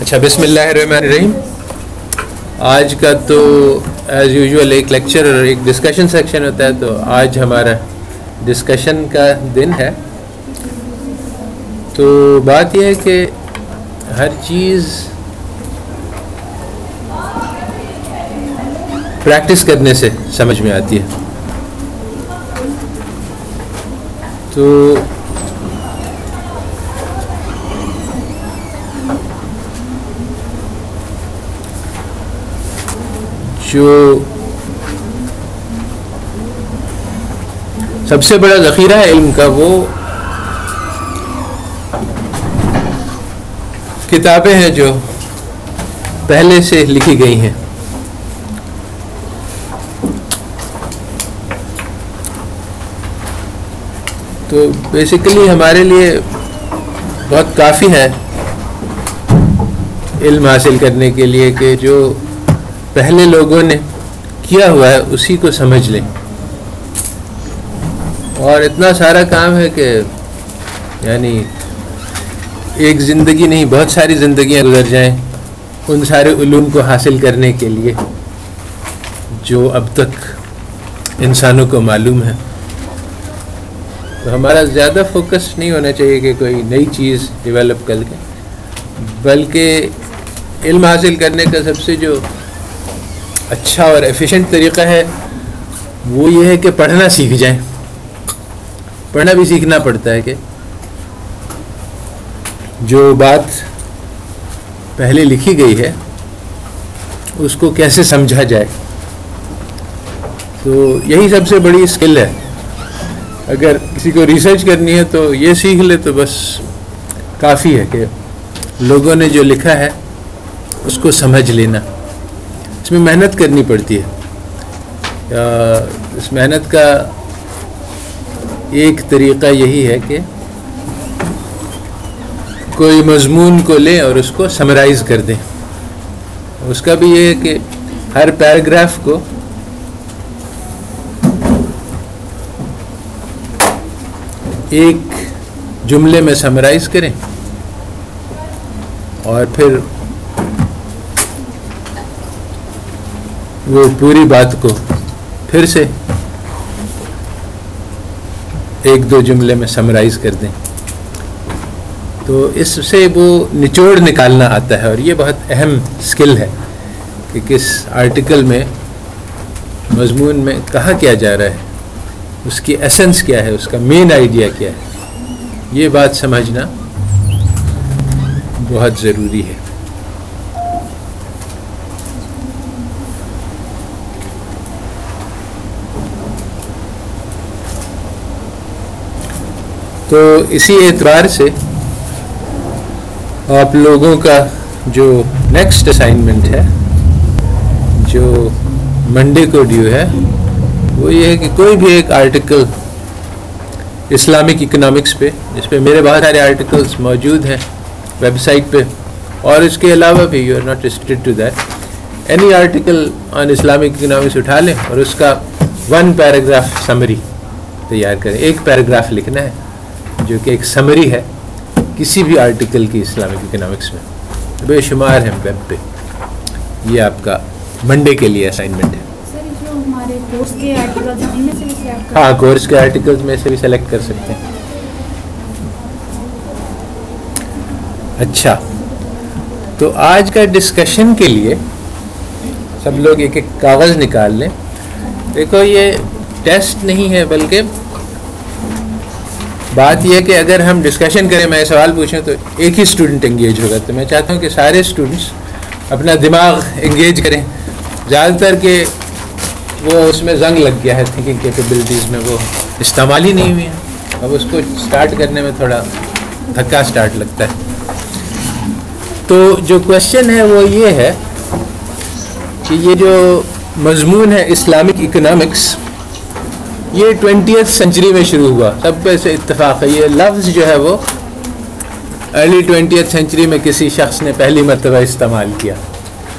اچھا، بسم اللہ الرحمن الرحیم. آج کا تو ایز یوزول ایک لیکچر اور ایک ڈسکشن سیکشن ہوتا ہے، تو آج ہمارا ڈسکشن کا دن ہے. تو بات یہ ہے کہ ہر چیز پریکٹس کرنے سے سمجھ میں آتی ہے. تو جو سب سے بڑا ذخیرہ ہے علم کا، وہ کتابیں ہیں جو پہلے سے لکھی گئی ہیں. تو بیسیکلی ہمارے لیے بہت کافی ہے علم حاصل کرنے کے لیے کہ جو پہلے لوگوں نے کیا ہوا ہے اسی کو سمجھ لیں. اور اتنا سارا کام ہے کہ یعنی ایک زندگی نہیں، بہت ساری زندگیاں گزر جائیں ان سارے علوم کو حاصل کرنے کے لیے جو اب تک انسانوں کو معلوم ہے. تو ہمارا زیادہ فوکس نہیں ہونا چاہیے کہ کوئی نئی چیز ڈیولپ کر کے، بلکہ علم حاصل کرنے کا سب سے جو اچھا اور ایفیشینٹ طریقہ ہے وہ یہ ہے کہ پڑھنا سیکھ جائیں. پڑھنا بھی سیکھنا پڑتا ہے کہ جو بات پہلے لکھی گئی ہے اس کو کیسے سمجھا جائے. تو یہی سب سے بڑی اسکل ہے. اگر کسی کو ریسرچ کرنی ہے تو یہ سیکھ لے تو بس کافی ہے کہ لوگوں نے جو لکھا ہے اس کو سمجھ لینا. اس میں محنت کرنی پڑتی ہے. اس محنت کا ایک طریقہ یہی ہے کہ کوئی مضمون کو لیں اور اس کو سمرائز کر دیں. اس کا بھی یہ ہے کہ ہر پیراگراف کو ایک جملے میں سمرائز کریں اور پھر وہ پوری بات کو پھر سے ایک دو جملے میں سمرائز کر دیں. تو اس سے وہ نچوڑ نکالنا آتا ہے، اور یہ بہت اہم سکل ہے کہ کس آرٹیکل میں مضمون میں کہا کیا جا رہا ہے، اس کی ایسنس کیا ہے، اس کا مین آئیڈیا کیا ہے. یہ بات سمجھنا بہت ضروری ہے. تو اسی اعتبار سے آپ لوگوں کا جو نیکسٹ اسائنمنٹ ہے، جو منڈے کو ڈیو ہے، وہ یہ ہے کہ کوئی بھی ایک آرٹیکل اسلامک اکنامکس پہ، اس پہ میرے بہت سارے آرٹیکلس موجود ہیں ویب سائٹ پہ، اور اس کے علاوہ بھی you are not restricted to that, any article on Islamic economics اٹھا لیں اور اس کا 1 پیراگراف سمری تیار کریں. ایک پیراگراف لکھنا ہے جو کہ ایک سمری ہے کسی بھی آرٹیکل کی اسلامک اکنامکس میں. بے شمار ہیں ویب پہ. یہ آپ کا منڈے کے لیے اسائنمنٹ ہے. ہاں، کورس کے آرٹیکلز میں سے بھی سلیکٹ کر سکتے ہیں. اچھا، تو آج کا ڈسکشن کے لیے سب لوگ ایک ایک کاغذ نکال لیں. دیکھو، یہ ٹیسٹ نہیں ہے، بلکہ بات یہ ہے کہ اگر ہم ڈسکشن کریں، میں سوال پوچھوں تو ایک ہی اسٹوڈنٹ انگیج ہوگا. تو میں چاہتا ہوں کہ سارے اسٹوڈنٹس اپنا دماغ انگیج کریں. زیادہ تر کہ وہ اس میں زنگ لگ گیا ہے تھنکنگ کیپیبلٹیز میں، وہ استعمال ہی نہیں ہوئی ہیں. اب اس کو سٹارٹ کرنے میں تھوڑا دھکا سٹارٹ لگتا ہے. تو جو کوشچن ہے وہ یہ ہے کہ یہ جو مضمون ہے اسلامک اکنامکس، یہ 20th سینچری میں شروع ہوا. سب پہ سے اتفاق ہے. یہ لفظ جو ہے وہ ارلی 20th سینچری میں کسی شخص نے پہلی مرتبہ استعمال کیا.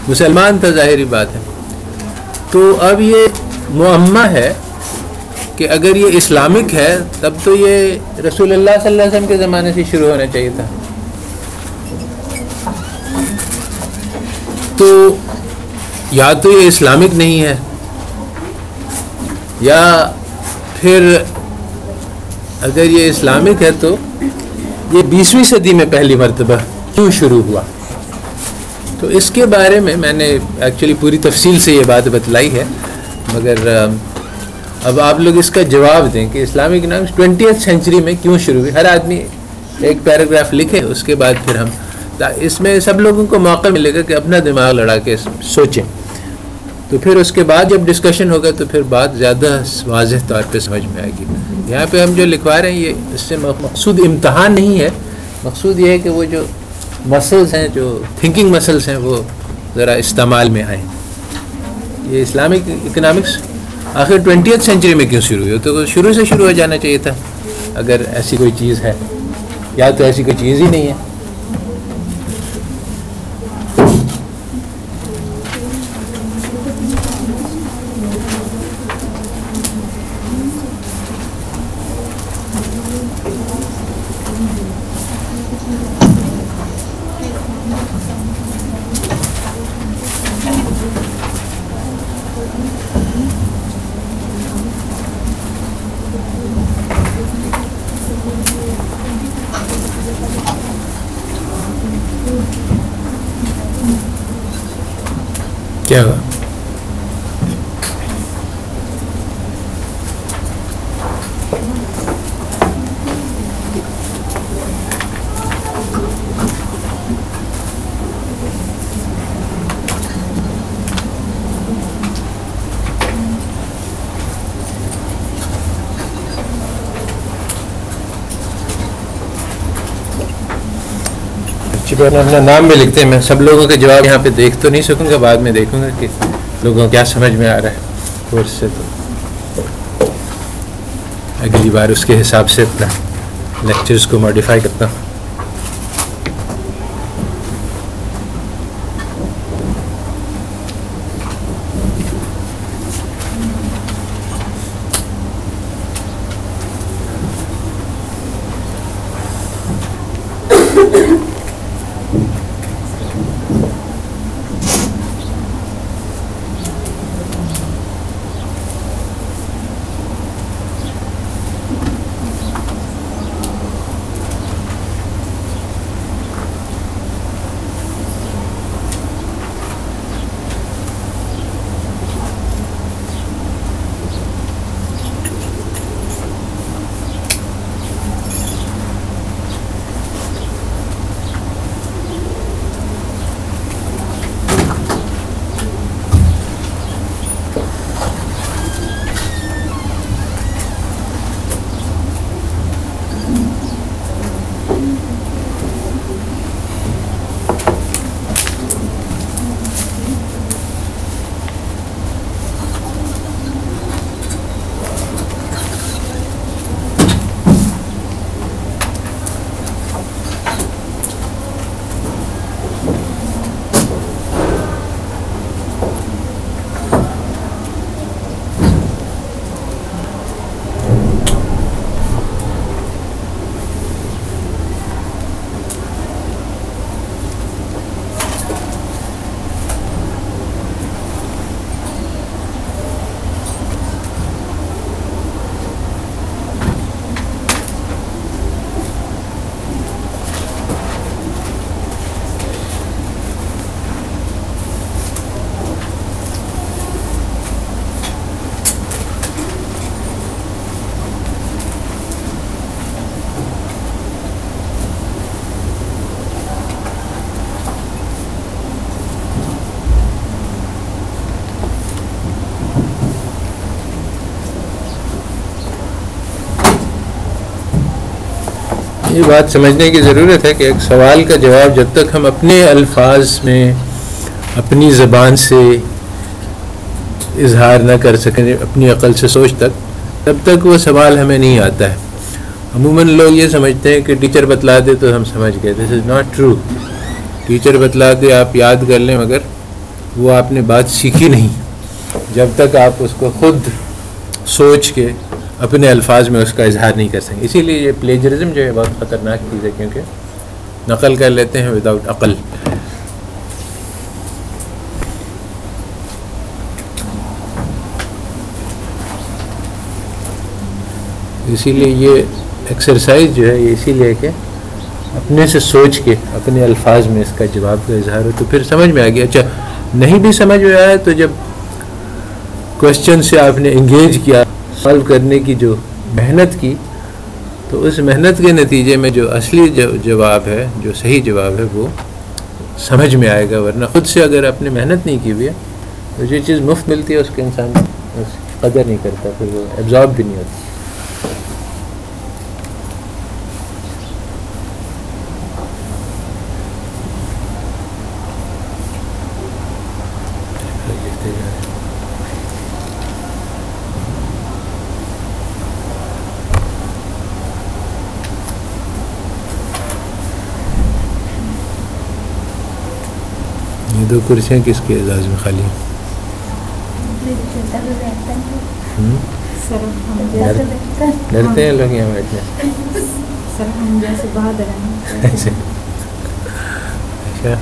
مسلمان تھا، ظاہری بات ہے. تو اب یہ معمہ ہے کہ اگر یہ اسلامک ہے تب تو یہ رسول اللہ صلی اللہ علیہ وسلم کے زمانے سے شروع ہونا چاہیے تھا. تو یا تو یہ اسلامک نہیں ہے، یا پھر اگر یہ اسلامک ہے تو یہ 20ویں صدی میں پہلی مرتبہ کیوں شروع ہوا؟ تو اس کے بارے میں نے ایکچولی پوری تفصیل سے یہ بات بتلائی ہے، مگر اب آپ لوگ اس کا جواب دیں کہ اسلامک اکنامکس 20th سینچری میں کیوں شروع ہوئی۔ ہر آدمی ایک پیراگراف لکھے، اس کے بعد پھر ہم اس میں سب لوگوں کو موقع ملے گا کہ اپنا دماغ لڑا کے سوچیں، تو پھر اس کے بعد جب ڈسکشن ہوگا تو پھر بات زیادہ واضح طور پہ سمجھ میں آئے گی۔ یہاں پہ ہم جو لکھوا رہے ہیں یہ اس سے مقصود امتحان نہیں ہے، مقصود یہ ہے کہ وہ جو مسلز ہیں، جو تھنکنگ مسلز ہیں، وہ ذرا استعمال میں آئیں۔ یہ اسلامک اکنامکس آخر 20th سینچری میں کیوں شروع ہوئی؟ تو شروع سے شروع ہو جانا چاہیے تھا اگر ایسی کوئی چیز ہے، یا تو ایسی کوئی چیز ہی نہیں ہے۔ کیا ہوا؟ اپنا نام بھی لکھتے ہیں، میں سب لوگوں کے جواب یہاں پہ دیکھ تو نہیں سکوں گا، بعد میں دیکھوں گا کہ لوگوں کو کیا سمجھ میں آ رہا ہے کورس سے، تو اگلی بار اس کے حساب سے اپنا لیکچرز کو ماڈیفائی کرتا ہوں۔ یہ بات سمجھنے کی ضرورت ہے کہ ایک سوال کا جواب جب تک ہم اپنے الفاظ میں اپنی زبان سے اظہار نہ کر سکیں، اپنی عقل سے سوچ تک، تب تک وہ سوال ہمیں نہیں آتا ہے۔ عموماً لوگ یہ سمجھتے ہیں کہ ٹیچر بتلا دے تو ہم سمجھ گئے۔ دس از ناٹ ٹرو۔ ٹیچر بتلا دے آپ یاد کر لیں، مگر وہ آپ نے بات سیکھی نہیں جب تک آپ اس کو خود سوچ کے اپنے الفاظ میں اس کا اظہار نہیں کر سکیں۔ اسی لیے یہ پلیجرزم جو ہے بہت خطرناک چیز ہے، کیونکہ نقل کر لیتے ہیں وداؤٹ عقل۔ اسی لیے یہ ایکسرسائز جو ہے یہ اسی لیے کہ اپنے سے سوچ کے اپنے الفاظ میں اس کا جواب کا اظہار ہو تو پھر سمجھ میں آ گیا. اچھا نہیں بھی سمجھ میں آیا تو جب کوشچن سے آپ نے انگیج کیا, سالو کرنے کی جو محنت کی, تو اس محنت کے نتیجے میں جو اصلی جواب ہے, جو صحیح جواب ہے, وہ سمجھ میں آئے گا. ورنہ خود سے اگر آپ نے محنت نہیں کی ہوئی ہے تو جو چیز مفت ملتی ہے اس کے انسان قدر نہیں کرتا, پھر وہ ایبزارب بھی نہیں ہوتی. یہ دو کرسیاں کس کے اعزاز میں خالی ہیں؟ ڈرتے ہیں لوگ یہاں بیٹھنے سے. اچھا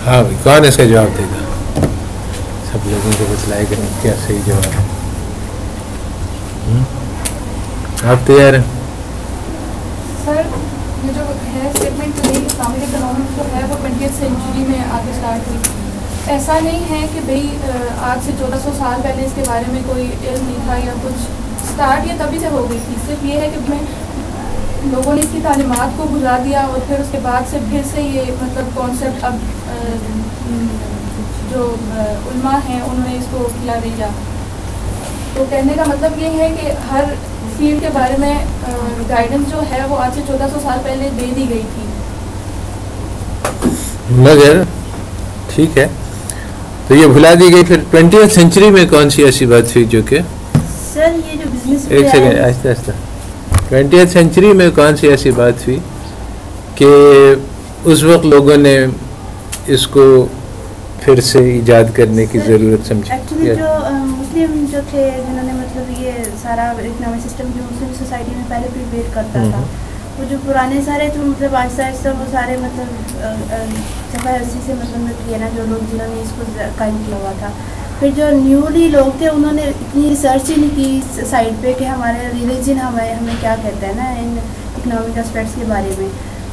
ہاں بھائی, کون اس کا جواب دے گا؟ سب لوگوں کو بتلائے کہ کیا صحیح جواب ہے. آپ تیار ہیں؟ سر یہ جو ہے اسٹیٹمنٹ اسلامک اکنامکس جو ہے وہ 20th سینچری میں آگے اسٹارٹ ہوئی. ایسا نہیں ہے کہ بھئی آج سے 1400 سال پہلے اس کے بارے میں کوئی علم نہیں تھا یا کچھ. اسٹارٹ یہ تبھی سے ہو گئی تھی. صرف یہ ہے کہ لوگوں نے اس کی تعلیمات کو بھلا دیا اور پھر اس کے بعد سے پھر سے یہ مطلب کانسیپٹ اب جو علماء ہیں انہوں نے اس کو کھلا دیا. تو کہنے کا مطلب یہ ہے کہ ہر فیلڈ کے بارے میں گائیڈنس جو ہے وہ آج سے 1400 سال پہلے دے دی گئی تھی. مگر ٹھیک ہے, تو یہ بھلا دی گئی. پھر 20th سینچری میں کون سی ایسی بات ہوئی جو کہ سر یہ جو بزنس, ایک سیکنڈ آہستہ آہستہ, 20th سینچری میں کون سی ایسی بات ہوئی کہ اس وقت لوگوں نے اس کو پھر سے ایجاد کرنے کی ضرورت سمجھی؟ ایکچولی جو مسلم جو تھے جنہوں نے مطلب یہ سارا اکنامک سسٹم جو مسلم سوسائٹی میں پہلے پریپیئر کرتا تھا, وہ جو پرانے سارے تو مطلب آہستہ آہستہ وہ سارے مطلب صفحہ اسی سے مطلب کیا نا, جو لوگ جنہوں نے اس کو قائم کیا ہوا تھا. پھر جو نیولی لوگ تھے انہوں نے اتنی ریسرچ ہی نہیں کی سائڈ پہ کہ ہمارے ریلیجن ہمیں کیا کہتا ہے نا ان اکنامک اسپیکٹس کے بارے میں.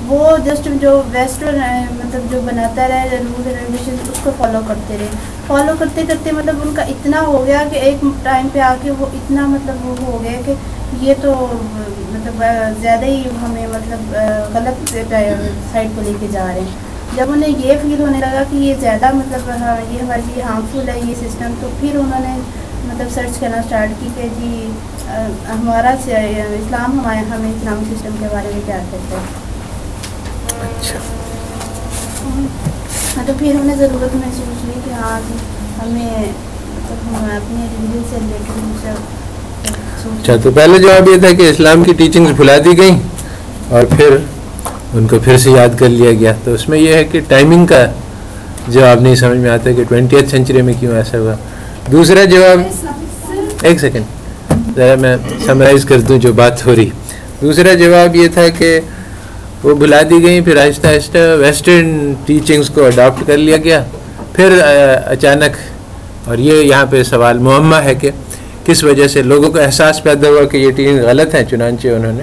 وہ جسٹ جو ویسٹرن مطلب جو بناتا رہے رولز اینڈ ریگولیشن اس کو فالو کرتے رہے. فالو کرتے کرتے مطلب ان کا اتنا ہو گیا کہ ایک ٹائم پہ آ کے وہ اتنا مطلب وہ ہو گیا کہ یہ تو مطلب زیادہ ہی ہمیں مطلب غلط سائڈ کو لے کے جا رہے ہیں. جب انہیں یہ فیل ہونے لگا کہ یہ زیادہ مطلب یہ ہمارے لیے ہارمفل ہے یہ سسٹم, تو پھر انہوں نے مطلب سرچ کرنا اسٹارٹ کی کہ جی ہمارا اسلام ہمیں اسلامک سسٹم کے بارے میں کیا کہتا ہے. اچھا, تو پھر ہم نے ضرورت محسوس کی کہ ہاں ہمیں مطلب ہم اپنے ریلیجن سے ریلیٹڈ. اچھا, تو پہلے جواب یہ تھا کہ اسلام کی ٹیچنگز بھلا دی گئیں اور پھر ان کو پھر سے یاد کر لیا گیا. تو اس میں یہ ہے کہ ٹائمنگ کا جواب نہیں سمجھ میں آتا کہ 20th سینچری میں کیوں ایسا ہوا. دوسرا جواب, ایک سیکنڈ ذرا میں سمرائز کر دوں جو بات ہو رہی. دوسرا جواب یہ تھا کہ وہ بھلا دی گئیں, پھر آہستہ آہستہ ویسٹرن ٹیچنگز کو اڈاپٹ کر لیا گیا. پھر اچانک, اور یہ یہاں پہ سوال معمہ ہے کہ کس وجہ سے لوگوں کو احساس پیدا ہوا کہ یہ ٹیچنگ غلط ہے، چنانچہ انہوں نے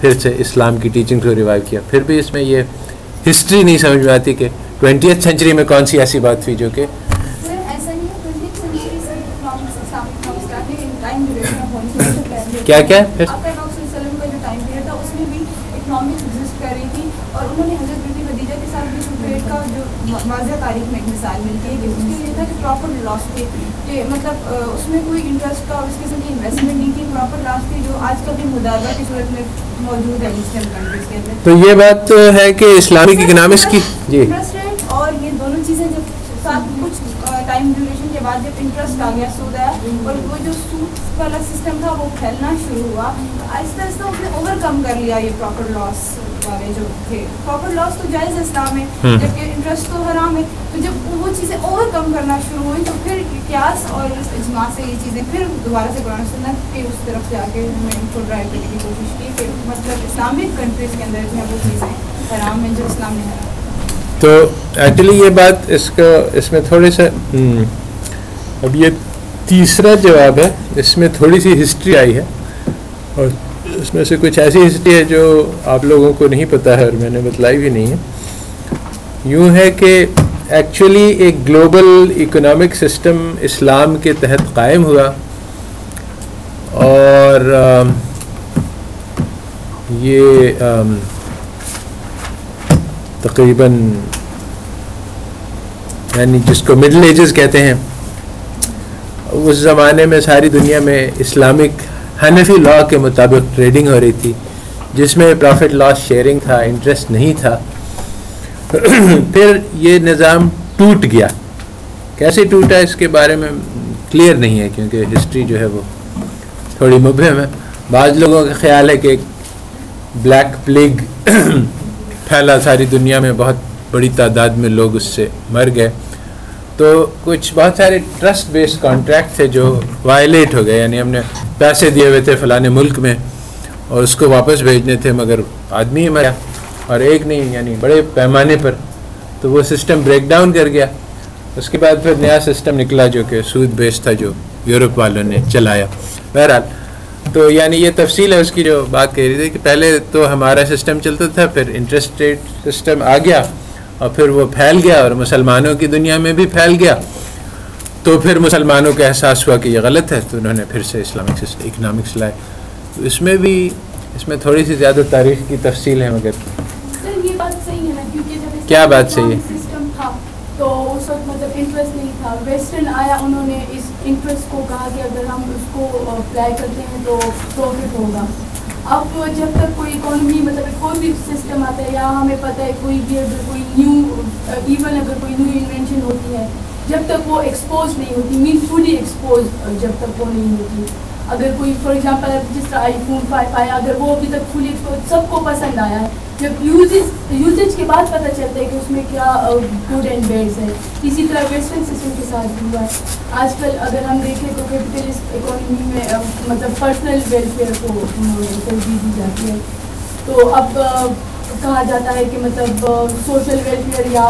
پھر سے اسلام کی ٹیچنگ کو ریوائیو کیا. پھر بھی اس میں یہ ہسٹری نہیں سمجھ میں آتی کہ 20th سینچری میں کون سی ایسی بات تھی جو کہ کیا کیا پھر اور انہوں نے حضرت بیٹی خدیجہ کے ساتھ بھی ٹریڈ کا جو واضح تاریخ میں ایک مثال ملتی ہے کہ اس کے یہ تھا کہ پراپر لاس تھے، کہ مطلب اس میں کوئی انٹرسٹ کا اس قسم کی انویسٹمنٹ نہیں تھی، پراپر لاس تھی جو آج کل بھی مداربہ کی صورت میں موجود ہے مسلم کنٹریز کے اندر. تو یہ بات تو ہے کہ اسلامک اکنامکس کی جی انٹرسٹ ریٹ اور یہ دونوں چیزیں جب ساتھ کچھ ٹائم ڈیوریشن کے بعد جب انٹرسٹ آ گیا، سود آیا اور وہ جو سود والا سسٹم تھا وہ پھیلنا شروع ہوا، آہستہ آہستہ اس نے اوور کم کر لیا یہ پراپر لاس والے جو تھے. پراپر لاس تو جائز اسلام ہے جبکہ انٹرسٹ تو حرام ہے. تو جب وہ چیزیں اوور کم کرنا شروع ہوئی تو پھر قیاس اور اجماع سے یہ چیزیں پھر دوبارہ سے قرآن سنت کے اس طرف جا کے ہمیں ان کو ڈرائیو کرنے کی کوشش کی کہ مطلب اسلامک کنٹریز کے اندر جو ہے وہ چیزیں حرام ہیں جو اسلام نے حرام. تو ایکچولی یہ بات اس میں تھوڑے سا اب یہ تیسرا جواب ہے، اس میں تھوڑی سی ہسٹری آئی ہے اور اس میں سے کچھ ایسی ہسٹری ہے جو آپ لوگوں کو نہیں پتہ ہے اور میں نے بتلائی بھی نہیں ہے. یوں ہے کہ ایکچولی ایک گلوبل اکنامک سسٹم اسلام کے تحت قائم ہوا اور یہ تقریباً یعنی جس کو مڈل ایجز کہتے ہیں، اس زمانے میں ساری دنیا میں اسلامک حنفی لا کے مطابق ٹریڈنگ ہو رہی تھی جس میں پرافٹ لاس شیئرنگ تھا، انٹرسٹ نہیں تھا. پھر یہ نظام ٹوٹ گیا. کیسے ٹوٹا اس کے بارے میں کلیئر نہیں ہے کیونکہ ہسٹری جو ہے وہ تھوڑی مبہم ہے. بعض لوگوں کا خیال ہے کہ ایک بلیک پلیگ پھیلا ساری دنیا میں، بہت بڑی تعداد میں لوگ اس سے مر گئے. تو کچھ بہت سارے ٹرسٹ بیسڈ کانٹریکٹ تھے جو وائلیٹ ہو گئے، یعنی ہم نے پیسے دیے ہوئے تھے فلاں ملک میں اور اس کو واپس بھیجنے تھے مگر آدمی ہی مرا اور ایک نہیں، یعنی بڑے پیمانے پر. تو وہ سسٹم بریک ڈاؤن کر گیا. اس کے بعد پھر نیا سسٹم نکلا جو کہ سود بیس تھا جو یورپ والوں نے چلایا. بہرحال تو یعنی یہ تفصیل ہے اس کی جو بات کہہ رہی تھی کہ پہلے تو ہمارا سسٹم چلتا تھا، پھر انٹرسٹ ریٹ سسٹم آ گیا اور پھر وہ پھیل گیا اور مسلمانوں کی دنیا میں بھی پھیل گیا. تو پھر مسلمانوں کا احساس ہوا کہ یہ غلط ہے تو انہوں نے پھر سے اسلامک اکنامکس لائے. تو اس میں تھوڑی سی زیادہ تاریخ کی تفصیل ہے مگر سر یہ بات صحیح ہے نا، کیونکہ جب کیا بات صحیح ہے سسٹم تھا تو اس وقت مطلب انٹرسٹ نہیں تھا. ویسٹرن آیا، انہوں نے اس انٹرسٹ کو کہا کہ اگر ہم اس کو اپلائی کرتے ہیں تو پروفٹ ہوگا. اب جب تک کوئی اکانومی مطلب کوئی بھی سسٹم آتا ہے یا ہمیں پتہ ہے کوئی بھی اگر کوئی نیو ایون اگر کوئی نیو انوینشن ہوتی ہے، جب تک وہ ایکسپوز نہیں ہوتی، مین فلی ایکسپوز جب تک وہ نہیں ہوتی. اگر کوئی فار ایگزامپل جس طرح آئی فون 5 آیا، اگر وہ ابھی تک فلی ایکسپوز سب کو پسند آیا ہے، جب یوزیج کے بعد پتہ چلتا ہے کہ اس میں کیا گڈ اینڈ بیڈز ہے. اسی طرح ویسٹرن سسٹم کے ساتھ بھی ہوا ہے. آج کل اگر ہم دیکھیں تو کیپٹلسٹ اکانومی میں مطلب پرسنل ویلفیئر کو ترجیح دی جاتی ہے. تو اب کہا جاتا ہے کہ مطلب سوشل ویلفیئر یا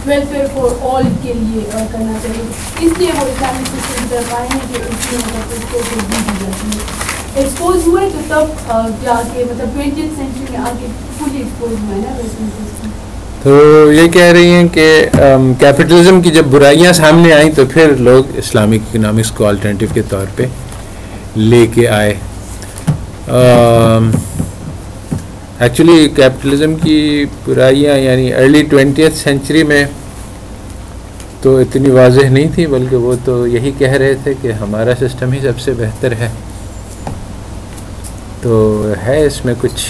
ویلفیئر فار آل کے لیے کرنا چاہیے. اس لیے وہ اسلامک سسٹم کی طرف آئے ہیں کہ اس میں مطلب اس کو ترجیح دی جاتی ہے. ایکسپوز ہوئے تو تب جا کے مطلب 20th سینچری میں آ کے فلی ایکسپوز ہوا ہے نا ویسٹرن سسٹم. تو یہ کہہ رہی ہیں کہ کیپٹلزم کی جب برائیاں سامنے آئیں تو پھر لوگ اسلامک اکنامکس کو الٹرنیٹیو کے طور پہ لے کے آئے. ایکچولی کیپٹلزم کی برائیاں یعنی ارلی 20th سینچری میں تو اتنی واضح نہیں تھی، بلکہ وہ تو یہی کہہ رہے تھے کہ ہمارا سسٹم ہی سب سے بہتر ہے. تو ہے اس میں کچھ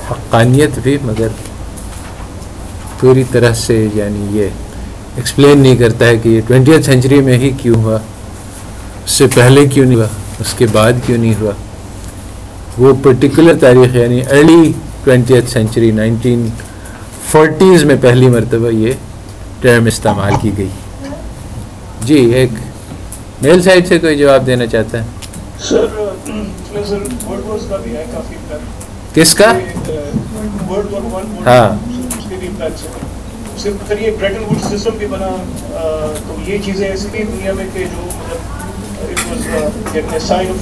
حقانیت بھی، مگر پوری طرح سے یعنی یہ ایکسپلین نہیں کرتا ہے کہ یہ 20th سینچری میں ہی کیوں ہوا، اس سے پہلے کیوں نہیں ہوا، اس کے بعد کیوں نہیں ہوا. وہ پرٹیکولر تاریخ یعنی ارلی 20th سینچری 1940s میں پہلی مرتبہ یہ ٹرم استعمال کی گئی. جی ایک میل سائڈ سے کوئی جواب دینا چاہتا ہے؟ سر ورلڈ وارز کا بھی ہے کافی پلان. کس کا؟ ورلڈ وار 1 ہاں اس کے بھی پلانس ہیں. صرف پھر یہ بریٹن ووڈ سسٹم بھی بنا. تو یہ چیزیں ایسی بھی دنیا میں کہ جو مطلب was a sign of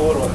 overall.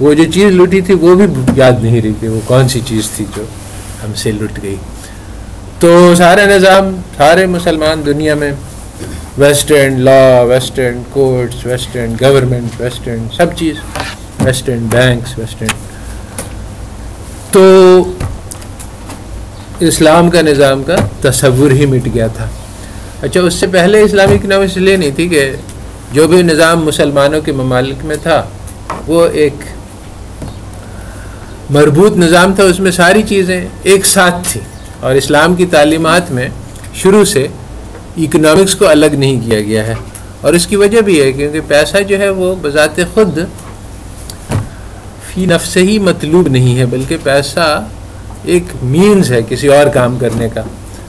وہ جو چیز لوٹی تھی وہ بھی یاد نہیں رہی کہ وہ کون سی چیز تھی جو ہم سے لٹ گئی. تو سارا نظام سارے مسلمان دنیا میں western law, western courts, western government, western سب چیز، ویسٹرن بینکس، ویسٹرن، تو اسلام کا نظام کا تصور ہی مٹ گیا تھا. اچھا، اس سے پہلے اسلامی اکنامکس لیے نہیں تھی کہ جو بھی نظام مسلمانوں کے ممالک میں تھا وہ ایک مربوط نظام تھا، اس میں ساری چیزیں ایک ساتھ تھیں. اور اسلام کی تعلیمات میں شروع سے اکنامکس کو الگ نہیں کیا گیا ہے. اور اس کی وجہ بھی ہے کیونکہ پیسہ جو ہے وہ بذات خود فی نفس ہی مطلوب نہیں ہے، بلکہ پیسہ ایک مینز ہے کسی اور کام کرنے کا.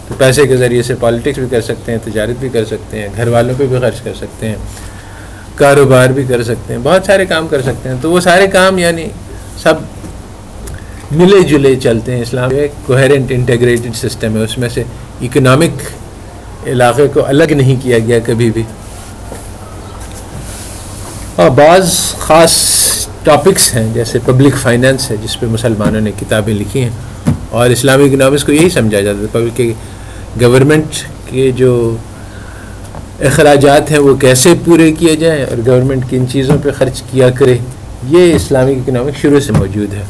تو پیسے کے ذریعے سے پالیٹکس بھی کر سکتے ہیں، تجارت بھی کر سکتے ہیں، گھر والوں پہ بھی خرچ کر سکتے ہیں، کاروبار بھی کر سکتے ہیں، بہت سارے کام کر سکتے ہیں. تو وہ سارے کام یعنی سب ملے جلے چلتے ہیں. اسلام ایک کوہیرنٹ انٹیگریٹڈ سسٹم ہے، اس میں سے اکنامک علاقے کو الگ نہیں کیا گیا کبھی بھی. اور بعض خاص ٹاپکس ہیں جیسے پبلک فائنانس ہے جس پہ مسلمانوں نے کتابیں لکھی ہیں، اور اسلامی اکنامکس کو یہی سمجھا جاتا ہے پبلک گورنمنٹ کے جو اخراجات ہیں وہ کیسے پورے کیے جائیں اور گورنمنٹ کن چیزوں پہ خرچ کیا کرے. یہ اسلامی اکنامکس شروع سے موجود ہے،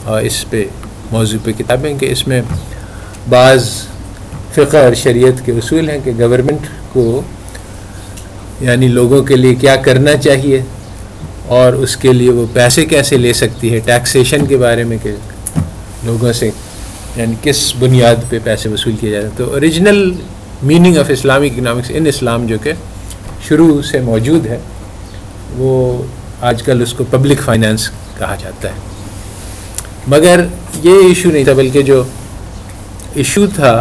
اور اس پہ موضوع پہ کتابیں کہ اس میں بعض فقہ اور شریعت کے اصول ہیں کہ گورنمنٹ کو یعنی لوگوں کے لیے کیا کرنا چاہیے اور اس کے لیے وہ پیسے کیسے لے سکتی ہے. ٹیکسیشن کے بارے میں کہ لوگوں سے یعنی کس بنیاد پہ پیسے وصول کیے جاتے ہیں. تو original meaning of Islamic economics in Islam جو کہ شروع سے موجود ہے، وہ آج کل اس کو پبلک فائنانس کہا جاتا ہے. مگر یہ ایشو نہیں تھا، بلکہ جو ایشو تھا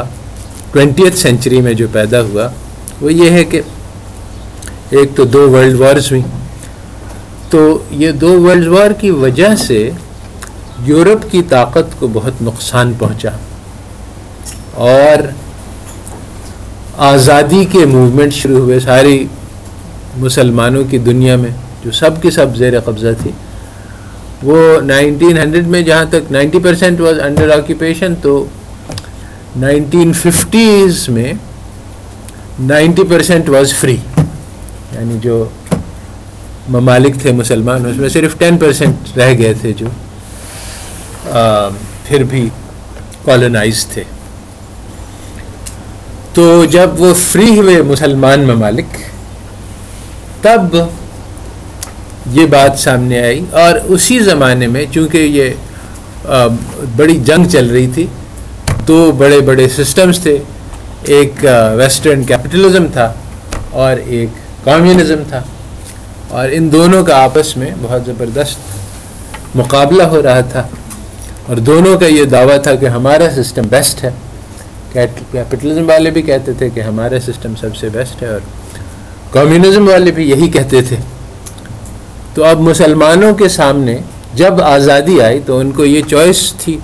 20th سینچری میں جو پیدا ہوا وہ یہ ہے کہ ایک تو 2 ورلڈ وارز ہوئیں. تو یہ 2 ورلڈ وار کی وجہ سے یورپ کی طاقت کو بہت نقصان پہنچا، اور آزادی کے موومنٹ شروع ہوئے ساری مسلمانوں کی دنیا میں جو سب کی سب زیر قبضہ تھی. وہ 1900 میں جہاں تک 90% واز انڈر آکیوپیشن، تو 1950s میں 90% واز فری. یعنی جو ممالک تھے مسلمان اس میں صرف 10% رہ گئے تھے جو پھر بھی کالونائز تھے. تو جب وہ فری ہوئے مسلمان ممالک تب یہ بات سامنے آئی، اور اسی زمانے میں چونکہ یہ بڑی جنگ چل رہی تھی تو بڑے بڑے سسٹمز تھے. ایک ویسٹرن کیپٹلزم تھا اور ایک کمیونزم تھا، اور ان دونوں کا آپس میں بہت زبردست مقابلہ ہو رہا تھا. اور دونوں کا یہ دعویٰ تھا کہ ہمارا سسٹم بیسٹ ہے. کیپٹلزم والے بھی کہتے تھے کہ ہمارا سسٹم سب سے بیسٹ ہے، اور کمیونزم والے بھی یہی کہتے تھے. تو اب مسلمانوں کے سامنے جب آزادی آئی تو ان کو یہ چوائس تھی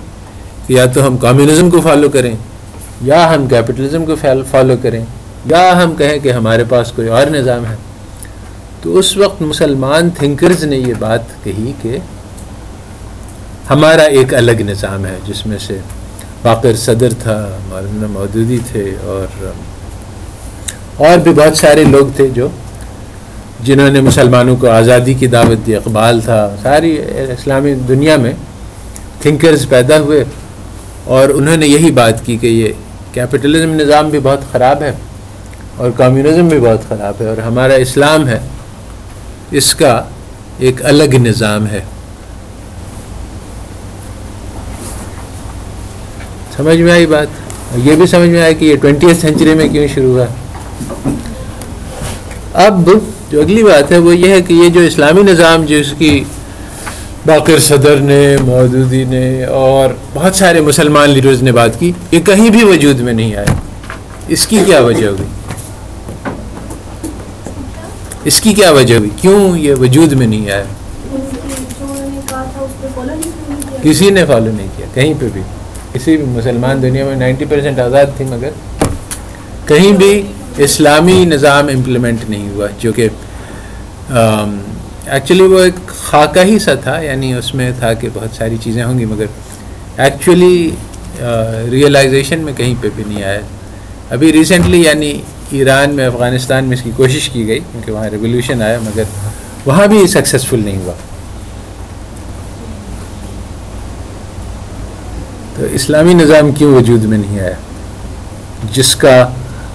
کہ یا تو ہم کمیونزم کو فالو کریں، یا ہم کیپٹلزم کو فالو کریں، یا ہم کہیں کہ ہمارے پاس کوئی اور نظام ہے. تو اس وقت مسلمان تھنکرز نے یہ بات کہی کہ ہمارا ایک الگ نظام ہے، جس میں سے باقر صدر تھا، مولانا مودودی تھے، اور بھی بہت سارے لوگ تھے جنہوں نے مسلمانوں کو آزادی کی دعوت دی. اقبال تھا. ساری اسلامی دنیا میں تھنکرز پیدا ہوئے، اور انہوں نے یہی بات کی کہ یہ کیپٹلزم نظام بھی بہت خراب ہے اور کمیونزم بھی بہت خراب ہے، اور ہمارا اسلام ہے اس کا ایک الگ نظام ہے. سمجھ میں آئی بات؟ یہ بھی سمجھ میں آیا کہ یہ 20th سینچری میں کیوں شروع ہوا. اب جو اگلی بات ہے وہ یہ ہے کہ یہ جو اسلامی نظام جس کی باقر صدر نے، مودودی نے اور بہت سارے مسلمان لیڈرز نے بات کی، یہ کہیں بھی وجود میں نہیں آیا. اس کی کیا وجہ ہوئی؟ اس کی کیا وجہ ہوئی؟ کیوں یہ وجود میں نہیں آیا؟ کسی نے فالو نہیں کیا کہیں پہ بھی. کسی بھی مسلمان دنیا میں 90% آزاد تھی، مگر کہیں بھی اسلامی نظام امپلیمنٹ نہیں ہوا، جو کہ ایکچولی وہ ایک خاکہ ہی سا تھا، یعنی اس میں تھا کہ بہت ساری چیزیں ہوں گی، مگر ایکچولی ریئلائزیشن میں کہیں پہ بھی نہیں آیا. ابھی ریسنٹلی یعنی ایران میں، افغانستان میں اس کی کوشش کی گئی کیونکہ وہاں ریولیوشن آیا، مگر وہاں بھی سکسیزفل نہیں ہوا. تو اسلامی نظام کیوں وجود میں نہیں آیا، جس کا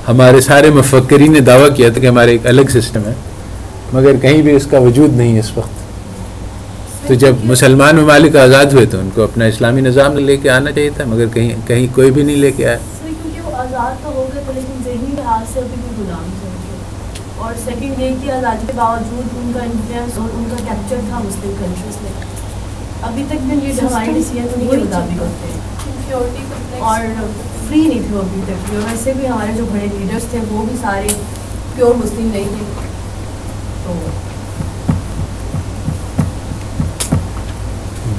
ہمارے سارے مفکرین نے دعویٰ کیا تھا کہ ہمارا ایک الگ سسٹم ہے، مگر کہیں بھی اس کا وجود نہیں ہے اس وقت. تو جب مسلمان ممالک آزاد ہوئے تو ان کو اپنا اسلامی نظام لے کے آنا چاہیے تھا، مگر کہیں کوئی بھی نہیں لے کے آیا. کیونکہ وہ آزاد تو ہو گئے تھے لیکن ذہنی لحاظ سے ابھی بھی غلام تھے. اور سیکنڈ یہ کہ آزادی کے باوجود ان کا انفلوئنس اور ان کا کیپچر تھا مسلم کنٹریز میں. ابھی تک بھی لیڈر ہمارے ڈیسیجن انہیں کے مطابق ہوتے ہیں اور فری نہیں تھے ابھی تک بھی. اور ویسے بھی ہمارے جو بڑے لیڈرس تھے وہ بھی سارے پیور مسلم نہیں تھے. تو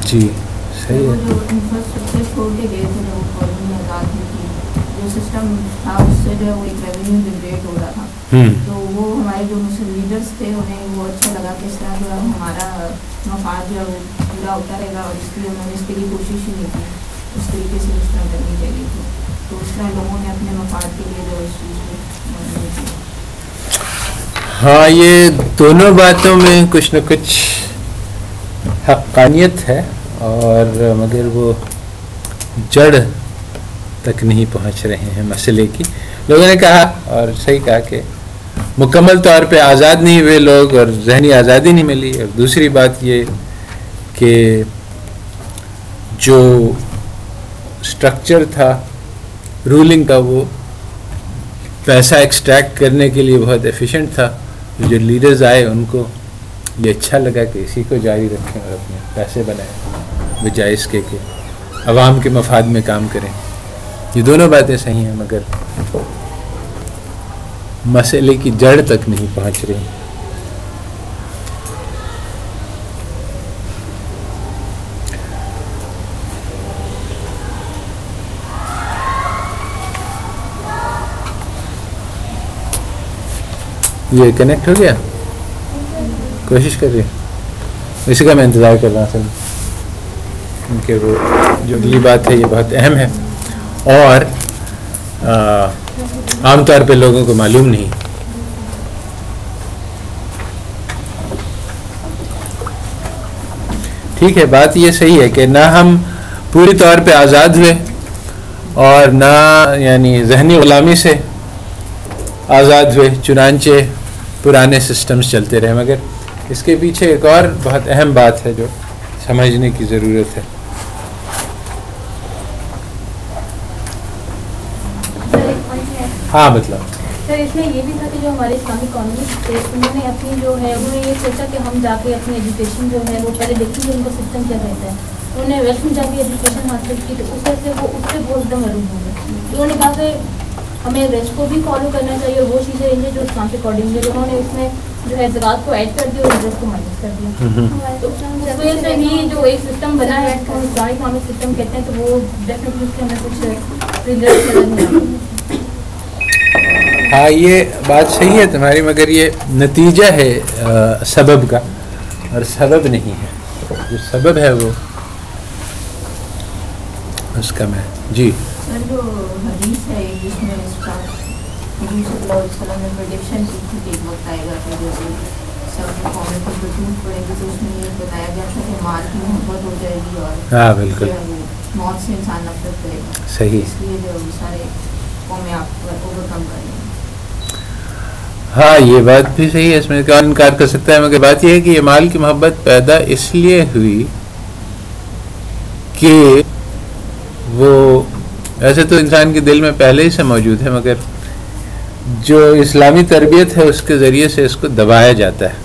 جی صحیح ہے. جو انفراسٹرکچر چھوڑ کے گئے تھے جو کالونی آزاد ہوئی تھی، جو سسٹم تھا اس سے جو ہے وہ ایک ریونیو جنریٹ ہو رہا تھا. تو وہ ہمارے جو مسلم لیڈرس تھے انہیں وہ اچھا لگا کہ اس طرح جو ہے ہمارا مفاد جو ہے وہ پورا ہوتا رہے گا، اور اس لیے انہوں نے اس کے لیے کوشش ہی نہیں کی اس طریقے سے اس طرح کرنی چاہیے تھی. تو اس طرح لوگوں نے اپنے مفاد کے لیے جو اس چیز کو. ہاں، یہ دونوں باتوں میں کچھ نہ کچھ حقانیت ہے، اور مگر وہ جڑ تک نہیں پہنچ رہے ہیں مسئلے کی. لوگوں نے کہا اور صحیح کہا کہ مکمل طور پہ آزاد نہیں ہوئے لوگ، اور ذہنی آزادی نہیں ملی. اور دوسری بات یہ کہ جو اسٹرکچر تھا رولنگ کا وہ پیسہ ایکسٹریکٹ کرنے کے لیے بہت ایفیشینٹ تھا. جو لیڈرز آئے ان کو یہ اچھا لگا کہ اسی کو جاری رکھیں اور اپنے پیسے بنائیں بجائے اس کے کہ عوام کے مفاد میں کام کریں. یہ دونوں باتیں صحیح ہیں، مگر مسئلے کی جڑ تک نہیں پہنچ رہی. یہ کنیکٹ ہو گیا، کوشش کر رہی ہے، اسی کا میں انتظار کر رہا ہوں کیونکہ وہ جو اگلی بات ہے یہ بہت اہم ہے اور عام طور پہ لوگوں کو معلوم نہیں. ٹھیک ہے، بات یہ صحیح ہے کہ نہ ہم پوری طور پہ آزاد ہوئے اور نہ یعنی ذہنی غلامی سے آزاد ہوئے، چنانچہ پرانے سسٹمز چلتے رہے. مگر اس کے پیچھے ایک اور بہت اہم بات ہے جو سمجھنے کی ضرورت ہے. ہاں مطلب سر اس میں یہ بھی تھا کہ جو ہمارے اسلامی اکانومسٹ تھے انہوں نے اپنی جو ہے انہوں نے یہ سوچا کہ ہم جا کے اپنی ایجوکیشن جو ہے وہ پہلے دیکھیں گے ان کا سسٹم کیا رہتا ہے. انہوں نے ویسٹ میں جا کے ایجوکیشن حاصل کی تو اس وجہ سے وہ اس سے بہت زیادہ محروم ہو گئے. انہوں نے کہا کہ ہمیں ویسٹ کو بھی فالو کرنا چاہیے اور وہ چیزیں ہیں جو اسلام کے اکارڈنگ ہے. انہوں نے اس میں جو ہے زکوٰۃ کو ایڈ کر دیا اور انٹرسٹ کو مائنس کر دیا. تو اس وجہ سے بھی جو ایک سسٹم بنا ہے اس کو ہم اسلامی اکانومک سسٹم کہتے ہیں. تو وہ ڈیفینیٹلی اس کے ہمیں کچھ ریزلٹ نظر نہیں آتے. ہاں یہ بات صحیح ہے تمہاری، مگر یہ نتیجہ ہے سبب کا اور سبب نہیں ہے. جو سبب ہے وہ اس کا میں جی سر جو حدیث ہے جس میں حضور صلی اللہ علیہ وسلم نے پریڈکشن کی تھی کہ ایک وقت آئے گا کہ جیسے سب قومیں کو ضرورت پڑے گی، تو اس میں یہ بتایا گیا تھا کہ مال کی محبت ہو جائے گی اور ہاں بالکل موت سے انسان نفرت کرے گا. صحیح. اس لیے جو سارے قومیں آپ اوور کم کریں گے. ہاں یہ بات بھی صحیح ہے، اس میں کون انکار کر سکتا ہے. مگر بات یہ ہے کہ یہ مال کی محبت پیدا اس لیے ہوئی کہ وہ ایسے تو انسان کے دل میں پہلے ہی سے موجود ہے، مگر جو اسلامی تربیت ہے اس کے ذریعے سے اس کو دبایا جاتا ہے.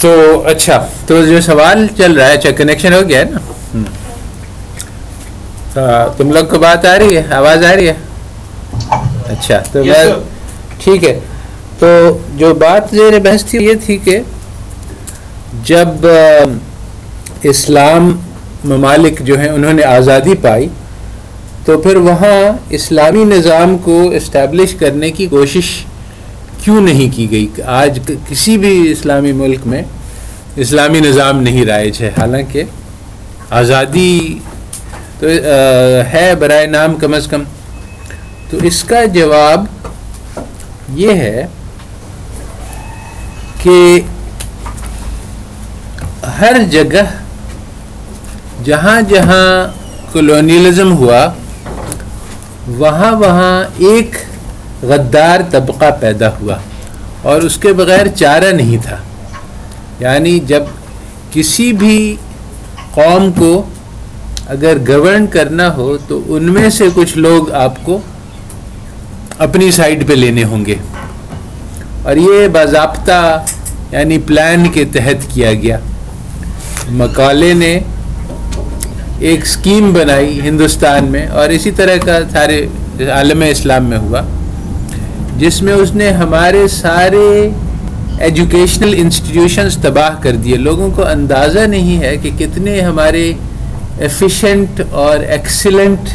تو اچھا، تو جو سوال چل رہا ہے، اچھا کنیکشن ہو گیا ہے نا؟ تم لوگ کو بات آ رہی ہے، آواز آ رہی ہے؟ اچھا تو ٹھیک ہے. تو جو بات زیر بحث تھی یہ تھی کہ جب اسلام ممالک جو ہیں انہوں نے آزادی پائی تو پھر وہاں اسلامی نظام کو اسٹیبلش کرنے کی کوشش کیوں نہیں کی گئی. آج کسی بھی اسلامی ملک میں اسلامی نظام نہیں رائج ہے، حالانکہ آزادی تو ہے برائے نام کم از کم. تو اس کا جواب یہ ہے کہ ہر جگہ جہاں جہاں کولونیلزم ہوا وہاں وہاں ایک غدار طبقہ پیدا ہوا اور اس کے بغیر چارہ نہیں تھا. یعنی جب کسی بھی قوم کو اگر گورن کرنا ہو تو ان میں سے کچھ لوگ آپ کو اپنی سائڈ پہ لینے ہوں گے، اور یہ باضابطہ یعنی پلان کے تحت کیا گیا. مکالے نے ایک سکیم بنائی ہندوستان میں، اور اسی طرح کا سارے عالم اسلام میں ہوا، جس میں اس نے ہمارے سارے ایجوکیشنل انسٹیٹیوشنز تباہ کر دیے. لوگوں کو اندازہ نہیں ہے کہ کتنے ہمارے ایفیشینٹ اور ایکسیلنٹ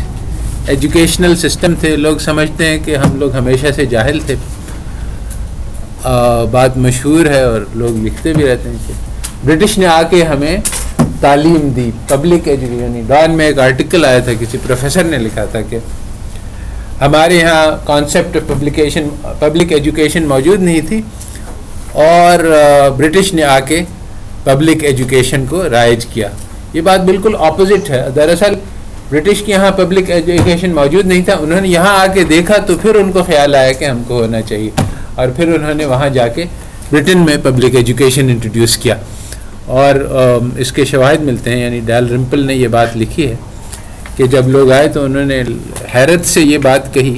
ایجوکیشنل سسٹم تھے. لوگ سمجھتے ہیں کہ ہم لوگ ہمیشہ سے جاہل تھے. بات مشہور ہے اور لوگ لکھتے بھی رہتے ہیں کہ برٹش نے آ کے ہمیں تعلیم دی، پبلک ایجوکیشن. یعنی ڈان میں ایک آرٹیکل آیا تھا، کسی پروفیسر نے لکھا تھا کہ ہمارے یہاں کانسیپٹ آف پبلک ایجوکیشن موجود نہیں تھی، اور برٹش نے آ کے پبلک ایجوکیشن کو رائج کیا. یہ بات بالکل اپوزٹ ہے. دراصل برٹش کے یہاں پبلک ایجوکیشن موجود نہیں تھا، انہوں نے یہاں آ کے دیکھا تو پھر ان کو خیال آیا کہ ہم کو ہونا چاہیے، اور پھر انہوں نے وہاں جا کے برٹن میں پبلک ایجوکیشن انٹروڈیوس کیا. اور اس کے شواہد ملتے ہیں. یعنی ڈیل رمپل نے یہ بات لکھی ہے کہ جب لوگ آئے تو انہوں نے حیرت سے یہ بات کہی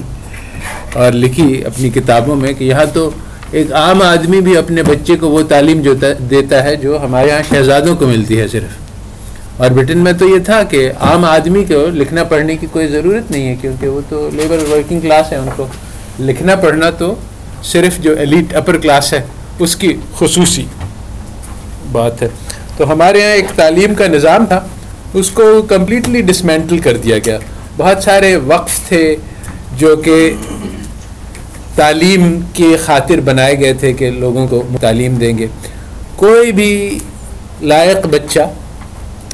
اور لکھی اپنی کتابوں میں کہ یہاں تو ایک عام آدمی بھی اپنے بچے کو وہ تعلیم جو دیتا ہے جو ہمارے یہاں شہزادوں کو ملتی ہے صرف. اور برٹن میں تو یہ تھا کہ عام آدمی کو لکھنا پڑھنے کی کوئی ضرورت نہیں ہے، کیونکہ وہ تو لیبر ورکنگ کلاس ہے، ان کو لکھنا پڑھنا تو صرف جو ایلیٹ اپر کلاس ہے اس کی خصوصی بات ہے. تو ہمارے یہاں ایک تعلیم کا نظام تھا، اس کو کمپلیٹلی ڈسمینٹل کر دیا گیا. بہت سارے وقف تھے جو کہ تعلیم کی خاطر بنائے گئے تھے کہ لوگوں کو تعلیم دیں گے. کوئی بھی لائق بچہ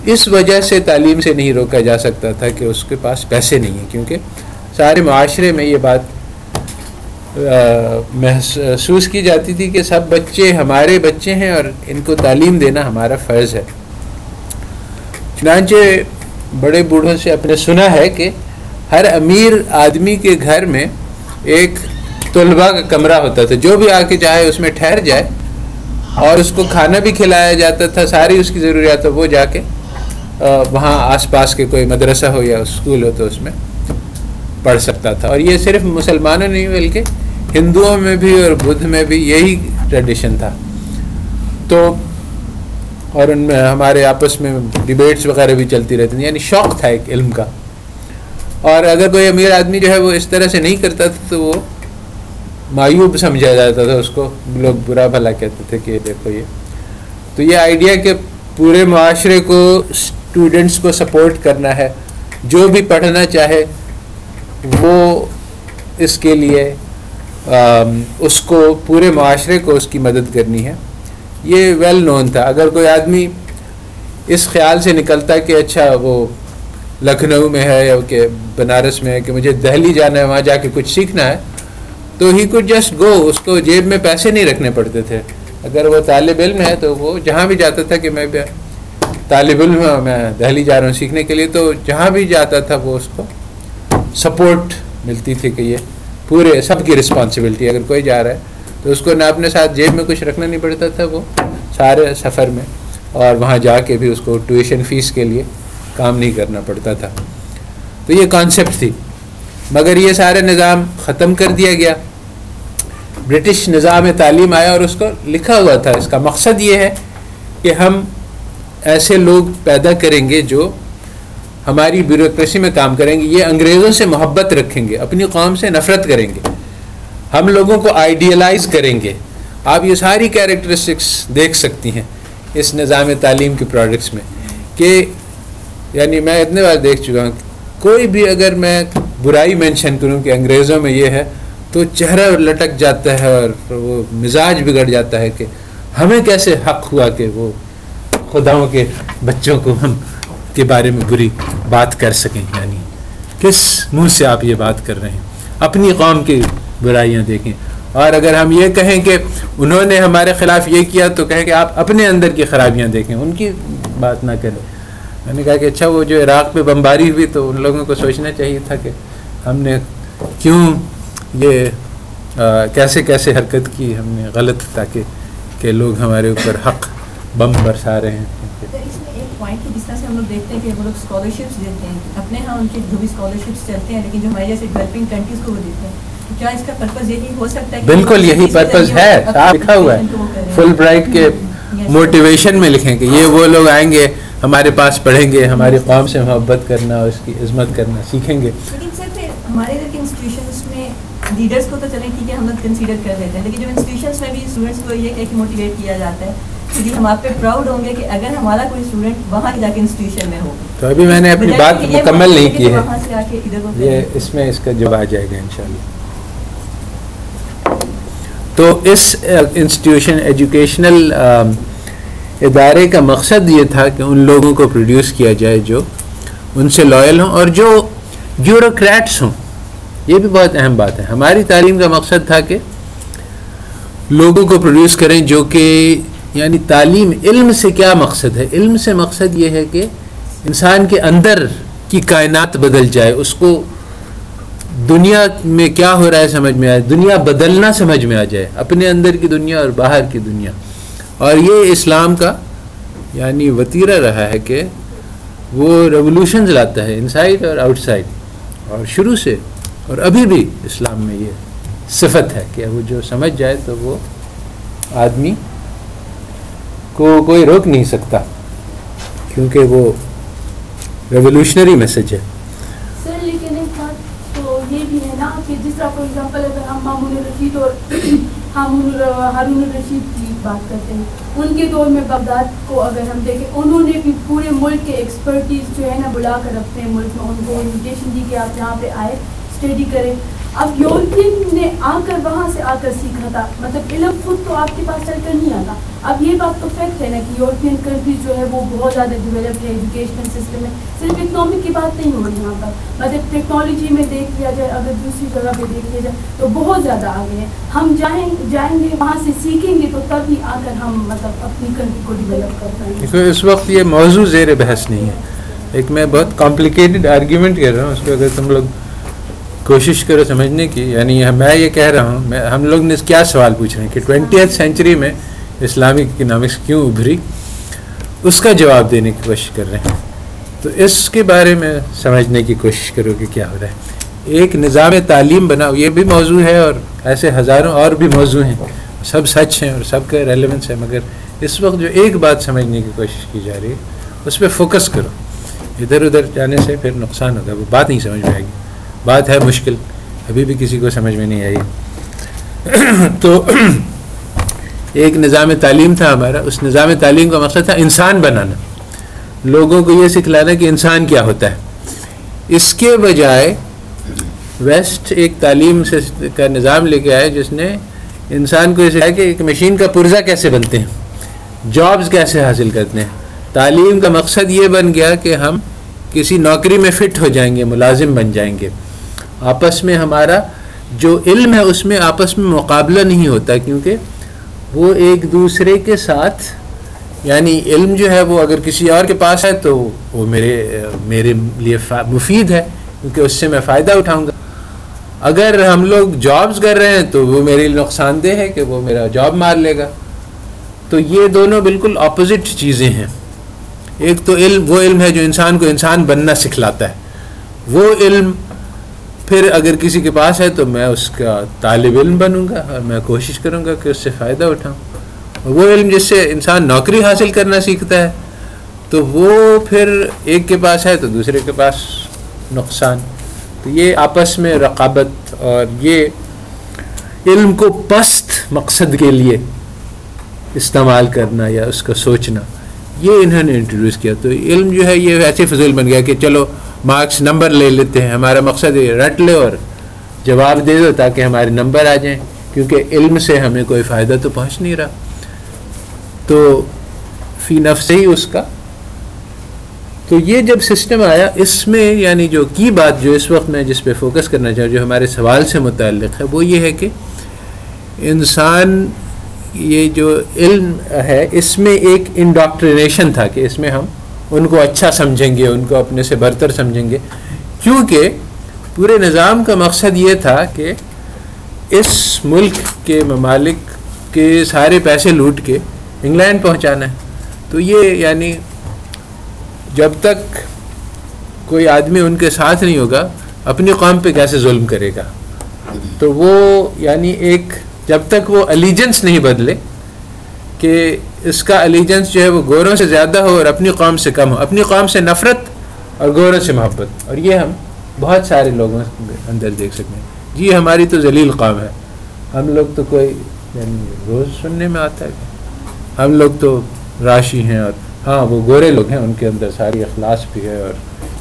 اس وجہ سے تعلیم سے نہیں روکا جا سکتا تھا کہ اس کے پاس پیسے نہیں ہیں، کیونکہ سارے معاشرے میں یہ بات محسوس کی جاتی تھی کہ سب بچے ہمارے بچے ہیں اور ان کو تعلیم دینا ہمارا فرض ہے. چنانچہ بڑے بوڑھوں سے اپنے سنا ہے کہ ہر امیر آدمی کے گھر میں ایک طلباء کا کمرہ ہوتا تھا، جو بھی آ کے چاہے اس میں ٹھہر جائے، اور اس کو کھانا بھی کھلایا جاتا تھا. ساری اس کی ضروریات وہ جا کے وہاں آس پاس کے کوئی مدرسہ ہو یا اسکول ہو تو اس میں پڑھ سکتا تھا. اور یہ صرف مسلمانوں نہیں بلکہ ہندوؤں میں بھی اور بدھ میں بھی یہی ٹریڈیشن تھا. تو اور ان میں ہمارے آپس میں ڈیبیٹس وغیرہ بھی چلتی رہتی تھیں. یعنی شوق تھا ایک علم کا. اور اگر کوئی امیر آدمی جو ہے وہ اس طرح سے نہیں کرتا تھا تو وہ معیوب سمجھا جاتا تھا، اس کو لوگ برا بھلا کہتے تھے کہ دیکھو یہ. تو یہ آئیڈیا کہ پورے معاشرے کو اسٹوڈنٹس کو سپورٹ کرنا ہے، جو بھی پڑھنا چاہے وہ اس کے لیے اس کو پورے معاشرے کو اس کی مدد کرنی ہے، یہ ویل نون تھا. اگر کوئی آدمی اس خیال سے نکلتا کہ اچھا وہ لکھنؤ میں ہے یا کہ بنارس میں ہے کہ مجھے دہلی جانا ہے، وہاں جا کے کچھ سیکھنا ہے، تو ہی کوڈ جسٹ گو. اس کو جیب میں پیسے نہیں رکھنے پڑتے تھے. اگر وہ طالب علم ہے تو وہ جہاں بھی جاتا تھا کہ میں طالب علم ہوں، میں دہلی جا رہا ہوں سیکھنے کے لیے، تو جہاں بھی جاتا تھا وہ اس کو سپورٹ ملتی تھی کہ یہ پورے سب کی رسپانسبلٹی. اگر کوئی جا رہا ہے تو اس کو نہ اپنے ساتھ جیب میں کچھ رکھنا نہیں پڑتا تھا، وہ سارے سفر میں اور وہاں جا کے بھی اس کو ٹیوشن فیس کے لیے کام نہیں کرنا پڑتا تھا. تو یہ کانسیپٹ تھی. مگر یہ سارے نظام ختم کر دیا گیا. برٹش نظام تعلیم آیا اور اس کو لکھا ہوا تھا، اس کا مقصد یہ ہے کہ ہم ایسے لوگ پیدا کریں گے جو ہماری بیوروکریسی میں کام کریں گے. یہ انگریزوں سے محبت رکھیں گے، اپنی قوم سے نفرت کریں گے، ہم لوگوں کو آئیڈیلائز کریں گے. آپ یہ ساری کیریکٹرسٹکس دیکھ سکتی ہیں اس نظام تعلیم کے پروڈکٹس میں. کہ یعنی میں اتنے بار دیکھ چکا ہوں، کوئی بھی اگر میں برائی مینشن کروں کہ انگریزوں میں یہ ہے، تو چہرہ لٹک جاتا ہے اور وہ مزاج بگڑ جاتا ہے کہ ہمیں کیسے حق ہوا کہ وہ خداؤں کے بچوں کو ہم کے بارے میں بری بات کر سکیں. یعنی کس منہ سے آپ یہ بات کر رہے ہیں؟ اپنی قوم کی برائیاں دیکھیں. اور اگر ہم یہ کہیں کہ انہوں نے ہمارے خلاف یہ کیا تو کہیں کہ آپ اپنے اندر کی خرابیاں دیکھیں, ان کی بات نہ کریں. میں نے کہا کہ اچھا وہ جو عراق پہ بمباری ہوئی تو ان لوگوں کو سوچنا چاہیے تھا کہ ہم نے کیوں یہ کیسے کیسے حرکت کی ہم نے غلط, تاکہ کہ لوگ ہمارے اوپر حق بم برسا رہے ہیں. اس میں ایک پوائنٹ ہے, جس طرح سے ہم لوگ دیکھتے ہیں کہ وہ لوگ اسکالرشپس دیتے ہیں, اپنے ہاں ان کے جو بھی اسکالرشپس چلتے ہیں, لیکن جو ہمارے جیسے ڈیولپنگ کنٹریز کو وہ دیتے ہیں, کیا اس کا پرپز یہی ہو سکتا ہے؟ بالکل یہی پرپز ہے, لکھا ہوا ہے فل برائٹ کے موٹیویشن میں لکھیں کہ یہ وہ لوگ آئیں گے ہمارے پاس پڑھیں گے, ہماری قوم سے محبت کرنا اور اس کی عظمت کرنا سیکھیں گے. لیکن سر پھر ہمارے ادھر کے انسٹیٹیوشنس میں لیڈرس کو تو چلیں ٹھیک ہے ہم لوگ کنسیڈر کر لیتے ہیں, لیکن جو انسٹیٹیوشنس میں بھی اسٹوڈنٹس کو یہ کہ موٹیویٹ کیا جاتا ہے کیونکہ ہم آپ پہ پراؤڈ ہوں گے کہ اگر ہمارا کوئی اسٹوڈنٹ وہاں جا کے انسٹیٹیوشن میں ہو. تو ابھی میں نے اپنی بات مکمل نہیں کی ہے, وہاں سے آ کے ادھر کو یہ اس میں اس کا جواب آ جائے گا انشاءاللہ. تو اس انسٹیٹیوشن ایجوکیشنل ادارے کا مقصد یہ تھا کہ ان لوگوں کو پروڈیوس کیا جائے جو ان سے لائل ہوں اور جو بیوروکریٹس ہوں. یہ بھی بہت اہم بات ہے. ہماری تعلیم کا مقصد تھا کہ لوگوں کو پروڈیوس کریں جو کہ یعنی تعلیم, علم سے کیا مقصد ہے؟ علم سے مقصد یہ ہے کہ انسان کے اندر کی کائنات بدل جائے, اس کو دنیا میں کیا ہو رہا ہے سمجھ میں آئے, دنیا بدلنا سمجھ میں آ جائے, اپنے اندر کی دنیا اور باہر کی دنیا. اور یہ اسلام کا یعنی وتیرہ رہا ہے کہ وہ ریولوشنز لاتا ہے انسائڈ اور آؤٹ سائڈ, اور شروع سے اور ابھی بھی اسلام میں یہ صفت ہے کہ وہ جو سمجھ جائے تو وہ آدمی کو کوئی روک نہیں سکتا, کیونکہ وہ ریولوشنری میسج ہے. سر لیکن ایک بات تو یہ بھی ہے نا کہ جس طرح فار ایگزامپل اگر ہم مامون الرشید اور ہارون الرشید کی بات کرتے ہیں, ان کے دور میں بغداد کو اگر ہم دیکھیں, انہوں نے بھی پورے ملک کے ایکسپرٹیز جو ہے نا بلا کر اپنے ملک میں ان کو انویٹیشن دی کہ آپ یہاں پہ آئے اسٹڈی کریں. اب یورپین نے آ کر وہاں سے آ کر سیکھا تھا, مطلب علم خود تو آپ کے پاس چل کر نہیں آتا. اب یہ بات تو فیکٹ ہے نا کہ یورپین کنٹریز جو ہے وہ بہت زیادہ ڈیولپڈ ہے ایجوکیشنل سسٹم میں, صرف اکنامک کی بات نہیں ہو رہی یہاں پر, مطلب ٹیکنالوجی میں دیکھ لیا جائے, اگر دوسری جگہ پہ دیکھ لیا جائے تو بہت زیادہ آگے ہیں. ہم جائیں گے وہاں سے سیکھیں گے تو تبھی آ کر ہم مطلب اپنی کنٹری کو ڈیولپ کر پائیں گے. کیونکہ اس وقت یہ موضوع زیر بحث نہیں ہے. ایک میں بہت کمپلیکیٹڈ آرگیومنٹ کر رہا ہوں, اس کو اگر تم لوگ کوشش کرو سمجھنے کی, یعنی میں یہ کہہ رہا ہوں, ہم لوگ نے کیا سوال پوچھ رہے ہیں کہ 20th سینچری میں اسلامک اکنامکس کیوں ابھری, اس کا جواب دینے کی کوشش کر رہے ہیں. تو اس کے بارے میں سمجھنے کی کوشش کرو کہ کیا ہو رہا ہے. ایک نظام تعلیم بناؤ, یہ بھی موضوع ہے اور ایسے ہزاروں اور بھی موضوع ہیں, سب سچ ہیں اور سب کا ریلیونس ہے, مگر اس وقت جو ایک بات سمجھنے کی کوشش کی جا رہی ہے اس پہ فوکس کرو. ادھر ادھر جانے سے پھر نقصان ہوگا, وہ بات نہیں سمجھ میں آئے گی. بات ہے مشکل, ابھی بھی کسی کو سمجھ میں نہیں آئی. تو ایک نظام تعلیم تھا ہمارا, اس نظام تعلیم کا مقصد تھا انسان بنانا, لوگوں کو یہ سکھلانا کہ انسان کیا ہوتا ہے. اس کے بجائے ویسٹ ایک تعلیم سے کا نظام لے کے آئے جس نے انسان کو یہ سکھایا کہ ایک مشین کا پرزہ کیسے بنتے ہیں, جابز کیسے حاصل کرتے ہیں. تعلیم کا مقصد یہ بن گیا کہ ہم کسی نوکری میں فٹ ہو جائیں گے, ملازم بن جائیں گے. آپس میں ہمارا جو علم ہے اس میں آپس میں مقابلہ نہیں ہوتا, کیونکہ وہ ایک دوسرے کے ساتھ, یعنی علم جو ہے وہ اگر کسی اور کے پاس ہے تو وہ میرے لیے مفید ہے کیونکہ اس سے میں فائدہ اٹھاؤں گا. اگر ہم لوگ جابز کر رہے ہیں تو وہ میرے لیے نقصان دہ ہے کہ وہ میرا جاب مار لے گا. تو یہ دونوں بالکل اپوزٹ چیزیں ہیں. ایک تو وہ علم ہے جو انسان کو انسان بننا سکھلاتا ہے, وہ علم پھر اگر کسی کے پاس ہے تو میں اس کا طالب علم بنوں گا اور میں کوشش کروں گا کہ اس سے فائدہ اٹھاؤں. وہ علم جس سے انسان نوکری حاصل کرنا سیکھتا ہے تو وہ پھر ایک کے پاس ہے تو دوسرے کے پاس نقصان. تو یہ آپس میں رقابت اور یہ علم کو پست مقصد کے لیے استعمال کرنا یا اس کا سوچنا, یہ انہوں نے انٹروڈیوس کیا. تو علم جو ہے یہ ایسے فضول بن گیا کہ چلو مارکس نمبر لے لیتے ہیں, ہمارا مقصد یہ رٹ لے اور جواب دے دو تاکہ ہمارے نمبر آ جائیں، کیونکہ علم سے ہمیں کوئی فائدہ تو پہنچ نہیں رہا. تو فی نفس ہی اس کا. تو یہ جب سسٹم آیا، اس میں یعنی جو کی بات جو اس وقت میں جس پہ فوکس کرنا چاہوں، جو ہمارے سوال سے متعلق ہے، وہ یہ ہے کہ انسان یہ جو علم ہے اس میں ایک انڈاکٹرینیشن تھا کہ اس میں ہم ان کو اچھا سمجھیں گے، ان کو اپنے سے برتر سمجھیں گے، کیونکہ پورے نظام کا مقصد یہ تھا کہ اس ملک کے ممالک کے سارے پیسے لوٹ کے انگلینڈ پہنچانا ہے. تو یہ یعنی جب تک کوئی آدمی ان کے ساتھ نہیں ہوگا اپنی قوم پہ کیسے ظلم کرے گا. تو وہ یعنی ایک جب تک وہ الیجنس نہیں بدلے کہ اس کا الیجنس جو ہے وہ گوروں سے زیادہ ہو اور اپنی قوم سے کم ہو، اپنی قوم سے نفرت اور گوروں سے محبت. اور یہ ہم بہت سارے لوگوں کے اندر دیکھ سکتے ہیں. جی ہماری تو ذلیل قوم ہے، ہم لوگ تو کوئی یعنی روز سننے میں آتا ہے کہ ہم لوگ تو راشی ہیں، اور ہاں وہ گورے لوگ ہیں، ان کے اندر ساری اخلاص بھی ہے اور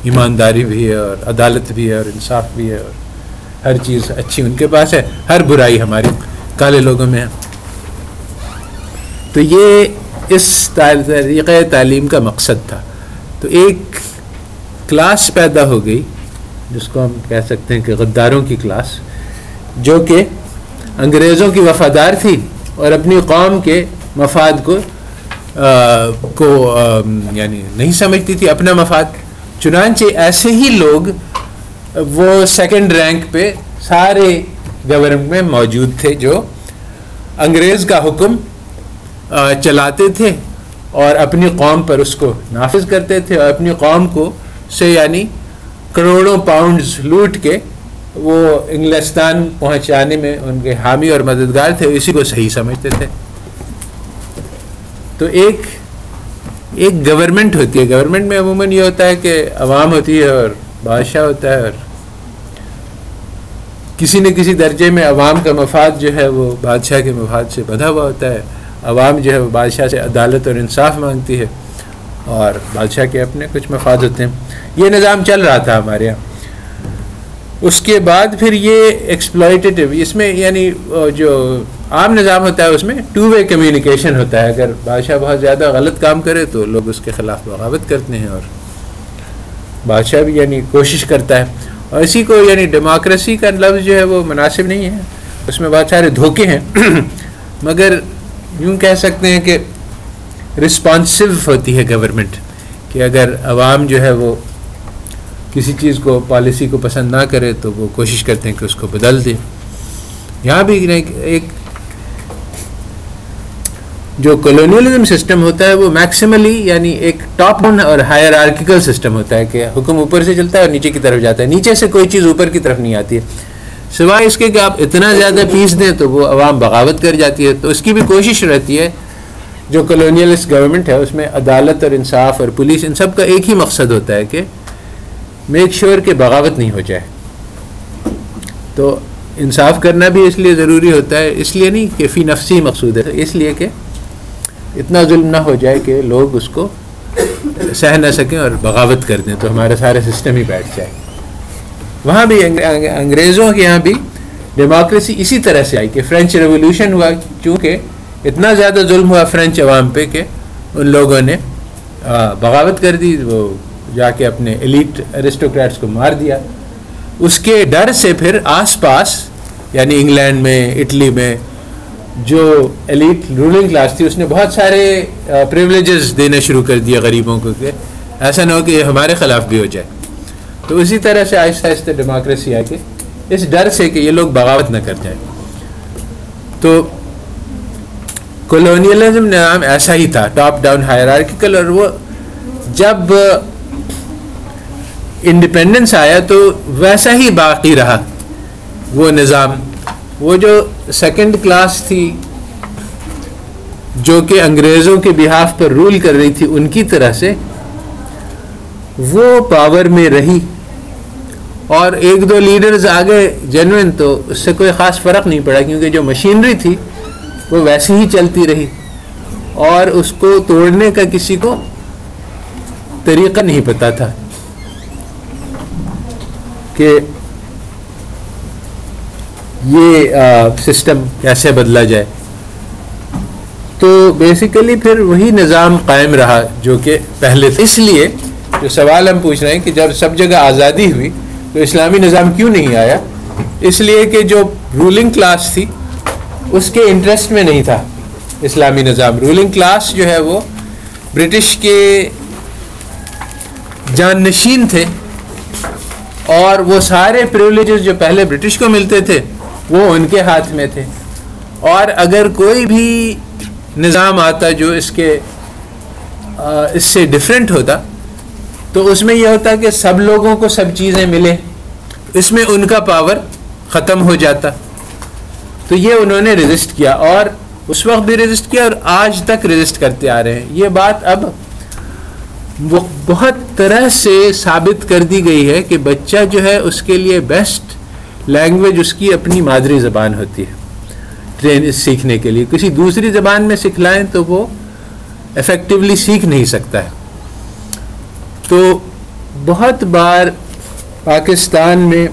ایمانداری بھی ہے اور عدالت بھی ہے اور انصاف بھی ہے اور ہر چیز اچھی ان کے پاس ہے، ہر برائی ہماری کالے لوگوں میں ہے. تو یہ اس طریقۂ تعلیم کا مقصد تھا. تو ایک کلاس پیدا ہو گئی جس کو ہم کہہ سکتے ہیں کہ غداروں کی کلاس، جو کہ انگریزوں کی وفادار تھی اور اپنی قوم کے مفاد کو یعنی نہیں سمجھتی تھی اپنا مفاد. چنانچہ ایسے ہی لوگ وہ سیکنڈ رینک پہ سارے گورنمنٹ میں موجود تھے جو انگریز کا حکم چلاتے تھے اور اپنی قوم پر اس کو نافذ کرتے تھے، اور اپنی قوم کو سے یعنی کروڑوں پاؤنڈز لوٹ کے وہ انگلستان پہنچانے میں ان کے حامی اور مددگار تھے، اسی کو صحیح سمجھتے تھے. تو ایک گورنمنٹ ہوتی ہے، گورنمنٹ میں عموماً یہ ہوتا ہے کہ عوام ہوتی ہے اور بادشاہ ہوتا ہے، اور کسی نہ کسی درجے میں عوام کا مفاد جو ہے وہ بادشاہ کے مفاد سے بندھا ہوا ہوتا ہے. عوام جو ہے وہ بادشاہ سے عدالت اور انصاف مانگتی ہے اور بادشاہ کے اپنے کچھ مفاد ہوتے ہیں. یہ نظام چل رہا تھا ہمارے یہاں. اس کے بعد پھر یہ ایکسپلائٹیو، اس میں یعنی جو عام نظام ہوتا ہے اس میں ٹو وے کمیونیکیشن ہوتا ہے. اگر بادشاہ بہت زیادہ غلط کام کرے تو لوگ اس کے خلاف بغاوت کرتے ہیں، اور بادشاہ بھی یعنی کوشش کرتا ہے. اور اسی کو یعنی ڈیموکریسی کا لفظ جو ہے وہ مناسب نہیں ہے، اس میں بہت سارے دھوکے ہیں مگر یوں کہہ سکتے ہیں کہ رسپانسو ہوتی ہے گورنمنٹ، کہ اگر عوام جو ہے وہ کسی چیز کو پالیسی کو پسند نہ کرے تو وہ کوشش کرتے ہیں کہ اس کو بدل دیں. یہاں بھی ایک جو کولونیلزم سسٹم ہوتا ہے وہ میکسیملی یعنی ایک ٹاپ ڈاؤن اور ہائرارکیکل سسٹم ہوتا ہے کہ حکم اوپر سے چلتا ہے اور نیچے کی طرف جاتا ہے، نیچے سے کوئی چیز اوپر کی طرف نہیں آتی ہے، سوائے اس کے کہ آپ اتنا زیادہ پیس دیں تو وہ عوام بغاوت کر جاتی ہے. تو اس کی بھی کوشش رہتی ہے. جو کولونیلسٹ گورنمنٹ ہے اس میں عدالت اور انصاف اور پولیس ان سب کا ایک ہی مقصد ہوتا ہے کہ میک شور کہ بغاوت نہیں ہو جائے. تو انصاف کرنا بھی اس لیے ضروری ہوتا ہے، اس لیے نہیں کہ فی نفسی مقصود ہے، اس لیے کہ اتنا ظلم نہ ہو جائے کہ لوگ اس کو سہ نہ سکیں اور بغاوت کر دیں تو ہمارا سارا سسٹم ہی بیٹھ جائے. وہاں بھی انگریزوں کے یہاں بھی ڈیموکریسی اسی طرح سے آئی کہ فرینچ ریولیوشن ہوا، چونکہ اتنا زیادہ ظلم ہوا فرینچ عوام پہ کہ ان لوگوں نے بغاوت کر دی، وہ جا کے اپنے ایلیٹ ایرسٹوکریٹس کو مار دیا. اس کے ڈر سے پھر آس پاس یعنی انگلینڈ میں، اٹلی میں جو ایلیٹ رولنگ کلاس تھی اس نے بہت سارے پریولیجز دینے شروع کر دیے غریبوں کو کہ ایسا نہ ہو کہ یہ ہمارے خلاف بھی ہو جائے. تو اسی طرح سے آہستہ آہستہ ڈیموکریسی آ کے اس ڈر سے کہ یہ لوگ بغاوت نہ کر جائیں. تو کولونیلزم نظام ایسا ہی تھا، ٹاپ ڈاؤن ہائرارکیکل، اور وہ جب انڈیپینڈنس آیا تو ویسا ہی باقی رہا وہ نظام. وہ جو سیکنڈ کلاس تھی جو کہ انگریزوں کے بہاف پر رول کر رہی تھی ان کی طرح سے وہ پاور میں رہی، اور ایک دو لیڈرز آگے جنوین تو اس سے کوئی خاص فرق نہیں پڑا، کیونکہ جو مشینری تھی وہ ویسے ہی چلتی رہی اور اس کو توڑنے کا کسی کو طریقہ نہیں پتا تھا. کہ یہ سسٹم کیسے بدلا جائے. تو بیسیکلی پھر وہی نظام قائم رہا جو کہ پہلے تھا. اس لیے جو سوال ہم پوچھ رہے ہیں کہ جب سب جگہ آزادی ہوئی تو اسلامی نظام کیوں نہیں آیا؟ اس لیے کہ جو رولنگ کلاس تھی اس کے انٹرسٹ میں نہیں تھا اسلامی نظام. رولنگ کلاس جو ہے وہ برٹش کے جانشین تھے اور وہ سارے پریولیجز جو پہلے برٹش کو ملتے تھے وہ ان کے ہاتھ میں تھے. اور اگر کوئی بھی نظام آتا جو اس سے ڈیفرنٹ ہوتا تو اس میں یہ ہوتا کہ سب لوگوں کو سب چیزیں ملے, اس میں ان کا پاور ختم ہو جاتا. تو یہ انہوں نے ریزسٹ کیا اور اس وقت بھی ریزسٹ کیا اور آج تک ریزسٹ کرتے آ رہے ہیں. یہ بات اب بہت طرح سے ثابت کر دی گئی ہے کہ بچہ جو ہے اس کے لیے بیسٹ لینگویج اس کی اپنی مادری زبان ہوتی ہے سیکھنے کے لیے. کسی دوسری زبان میں سکھلائیں تو وہ افیکٹولی سیکھ نہیں سکتا ہے. تو بہت بار پاکستان میں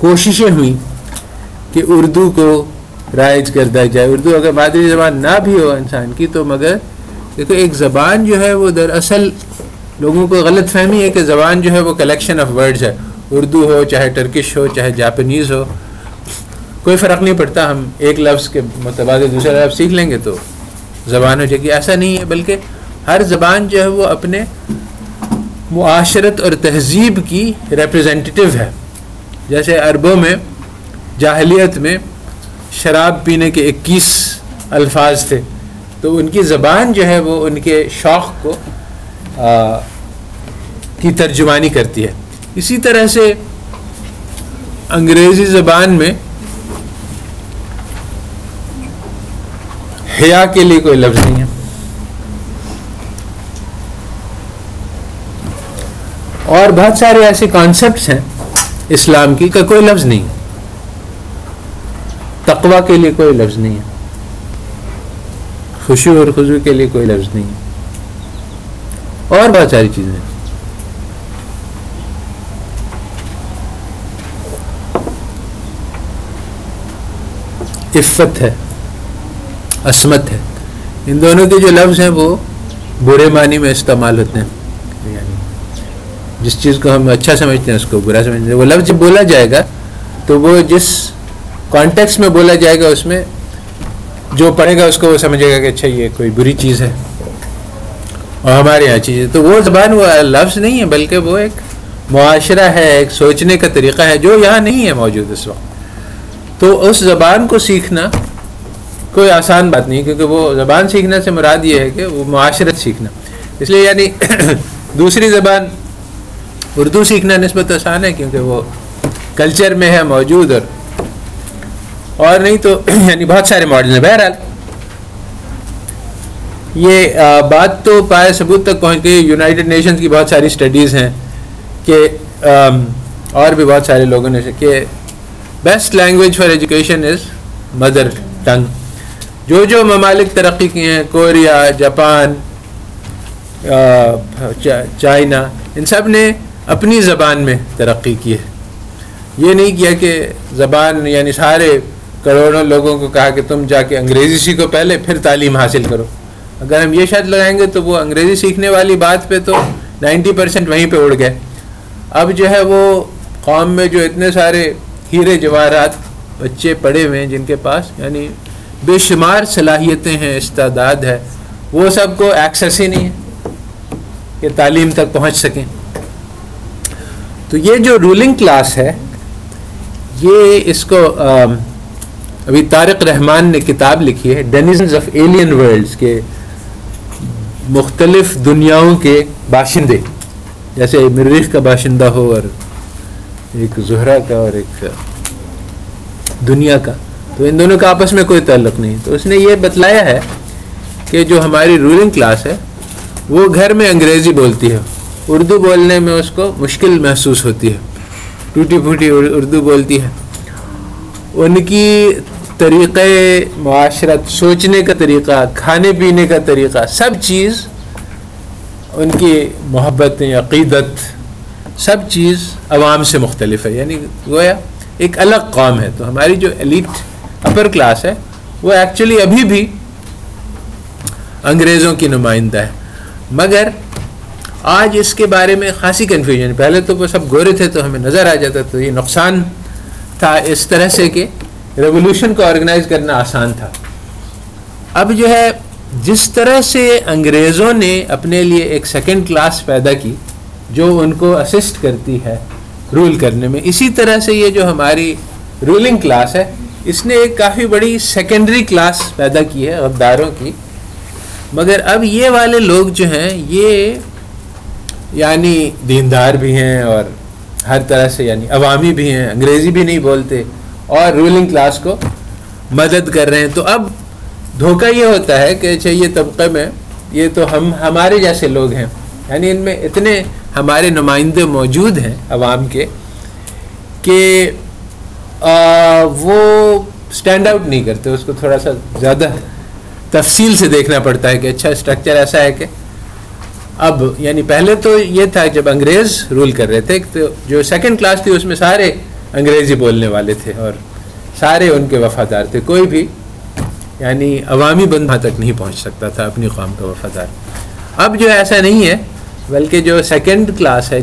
کوششیں ہوئیں کہ اردو کو رائج کر دیا جائے. اردو اگر مادری زبان نہ بھی ہو انسان کی تو مگر دیکھو ایک زبان جو ہے وہ دراصل لوگوں کو غلط فہمی ہے کہ زبان جو ہے وہ کلیکشن آف ورڈز ہے. اردو ہو چاہے ٹرکش ہو چاہے جاپنیز ہو کوئی فرق نہیں پڑتا, ہم ایک لفظ کے متبادل دوسرا لفظ سیکھ لیں گے تو زبان ہو جائے گی. ایسا نہیں ہے, بلکہ ہر زبان جو ہے وہ اپنے معاشرت اور تہذیب کی ریپرزینٹیو ہے. جیسے عربوں میں جاہلیت میں شراب پینے کے 21 الفاظ تھے تو ان کی زبان جو ہے وہ ان کے شوق کو کی ترجمانی کرتی ہے. اسی طرح سے انگریزی زبان میں حیا کے لیے کوئی لفظ نہیں ہے اور بہت سارے ایسے کانسیپٹس ہیں اسلام کی کا کوئی لفظ نہیں ہے. تقویٰ کے لیے کوئی لفظ نہیں ہے, خشوع اور خضوع کے لیے کوئی لفظ نہیں ہے اور بہت ساری چیزیں. عفت ہے, عصمت ہے, ان دونوں کے جو لفظ ہیں وہ برے معنی میں استعمال ہوتے ہیں. یعنی جس چیز کو ہم اچھا سمجھتے ہیں اس کو برا سمجھتے ہیں. وہ لفظ جب بولا جائے گا تو وہ جس کانٹیکس میں بولا جائے گا اس میں جو پڑھے گا اس کو وہ سمجھے گا کہ اچھا یہ کوئی بری چیز ہے اور ہمارے یہاں چیز ہے. تو وہ زبان وہ لفظ نہیں ہے بلکہ وہ ایک معاشرہ ہے, ایک سوچنے کا طریقہ ہے جو یہاں نہیں ہے موجود اس وقت. تو اس زبان کو سیکھنا کوئی آسان بات نہیں, کیونکہ وہ زبان سیکھنے سے مراد یہ ہے کہ وہ معاشرت سیکھنا. اس لیے یعنی دوسری زبان اردو سیکھنا نسبت آسان ہے کیونکہ وہ کلچر میں ہے موجود اور نہیں تو یعنی بہت سارے ماڈل ہیں. بہرحال یہ بات تو پائے ثبوت تک پہنچ گئی. یونائٹڈ نیشنز کی بہت ساری اسٹڈیز ہیں کہ اور بھی بہت سارے لوگوں نے کہ best language for education is mother tongue. جو ممالک ترقی کیے ہیں, کوریا, جاپان, چائنا, ان سب نے اپنی زبان میں ترقی کی ہے. یہ نہیں کیا کہ زبان یعنی سارے کروڑوں لوگوں کو کہا کہ تم جا کے انگریزی سیکھو پہلے پھر تعلیم حاصل کرو. اگر ہم یہ شرط لگائیں گے تو وہ انگریزی سیکھنے والی بات پہ تو 90% وہیں پہ اڑ گئے. اب جو ہے وہ قوم میں جو اتنے سارے ہیرے جواہرات بچے پڑھے ہوئے ہیں جن کے پاس یعنی بے شمار صلاحیتیں ہیں, استعداد ہے, وہ سب کو ایکسیس ہی نہیں ہے کہ تعلیم تک پہنچ سکیں. تو یہ جو رولنگ کلاس ہے یہ اس کو ابھی طارق رحمان نے کتاب لکھی ہے ڈینیزنز آف ایلین ورلڈز کے مختلف دنیاؤں کے باشندے, جیسے مریخ کا باشندہ ہو اور ایک زہرہ کا اور ایک دنیا کا, تو ان دونوں کا آپس میں کوئی تعلق نہیں. تو اس نے یہ بتلایا ہے کہ جو ہماری رولنگ کلاس ہے وہ گھر میں انگریزی بولتی ہے, اردو بولنے میں اس کو مشکل محسوس ہوتی ہے, ٹوٹی پھوٹی اردو بولتی ہے. ان کی طریقے معاشرت, سوچنے کا طریقہ, کھانے پینے کا طریقہ, سب چیز ان کی محبت, عقیدت, سب چیز عوام سے مختلف ہے. یعنی گویا ایک الگ قوم ہے. تو ہماری جو ایلیٹ اپر کلاس ہے وہ ایکچولی ابھی بھی انگریزوں کی نمائندہ ہے. مگر آج اس کے بارے میں خاصی کنفیوژن. پہلے تو وہ سب گورے تھے تو ہمیں نظر آ جاتا, تو یہ نقصان تھا اس طرح سے کہ ریولوشن کو آرگنائز کرنا آسان تھا. اب جو ہے جس طرح سے انگریزوں نے اپنے لیے ایک سیکنڈ کلاس پیدا کی جو ان کو اسسٹ کرتی ہے رول کرنے میں, اسی طرح سے یہ جو ہماری رولنگ کلاس ہے اس نے ایک کافی بڑی سیکنڈری کلاس پیدا کی ہے غداروں کی. مگر اب یہ والے لوگ جو ہیں یہ یعنی دیندار بھی ہیں اور ہر طرح سے یعنی عوامی بھی ہیں, انگریزی بھی نہیں بولتے اور رولنگ کلاس کو مدد کر رہے ہیں. تو اب دھوکہ یہ ہوتا ہے کہ اچھا یہ طبقے میں یہ تو ہمارے جیسے لوگ ہیں, یعنی ان میں اتنے ہمارے نمائندے موجود ہیں عوام کے کہ وہ سٹینڈ آؤٹ نہیں کرتے. اس کو تھوڑا سا زیادہ تفصیل سے دیکھنا پڑتا ہے کہ اچھا اسٹرکچر ایسا ہے کہ اب یعنی پہلے تو یہ تھا جب انگریز رول کر رہے تھے تو جو سیکنڈ کلاس تھی اس میں سارے انگریزی بولنے والے تھے اور سارے ان کے وفادار تھے. کوئی بھی یعنی عوامی بندہ تک نہیں پہنچ سکتا تھا اپنی قوم کا وفادار. اب جو ایسا نہیں ہے, بلکہ جو سیکنڈ کلاس ہے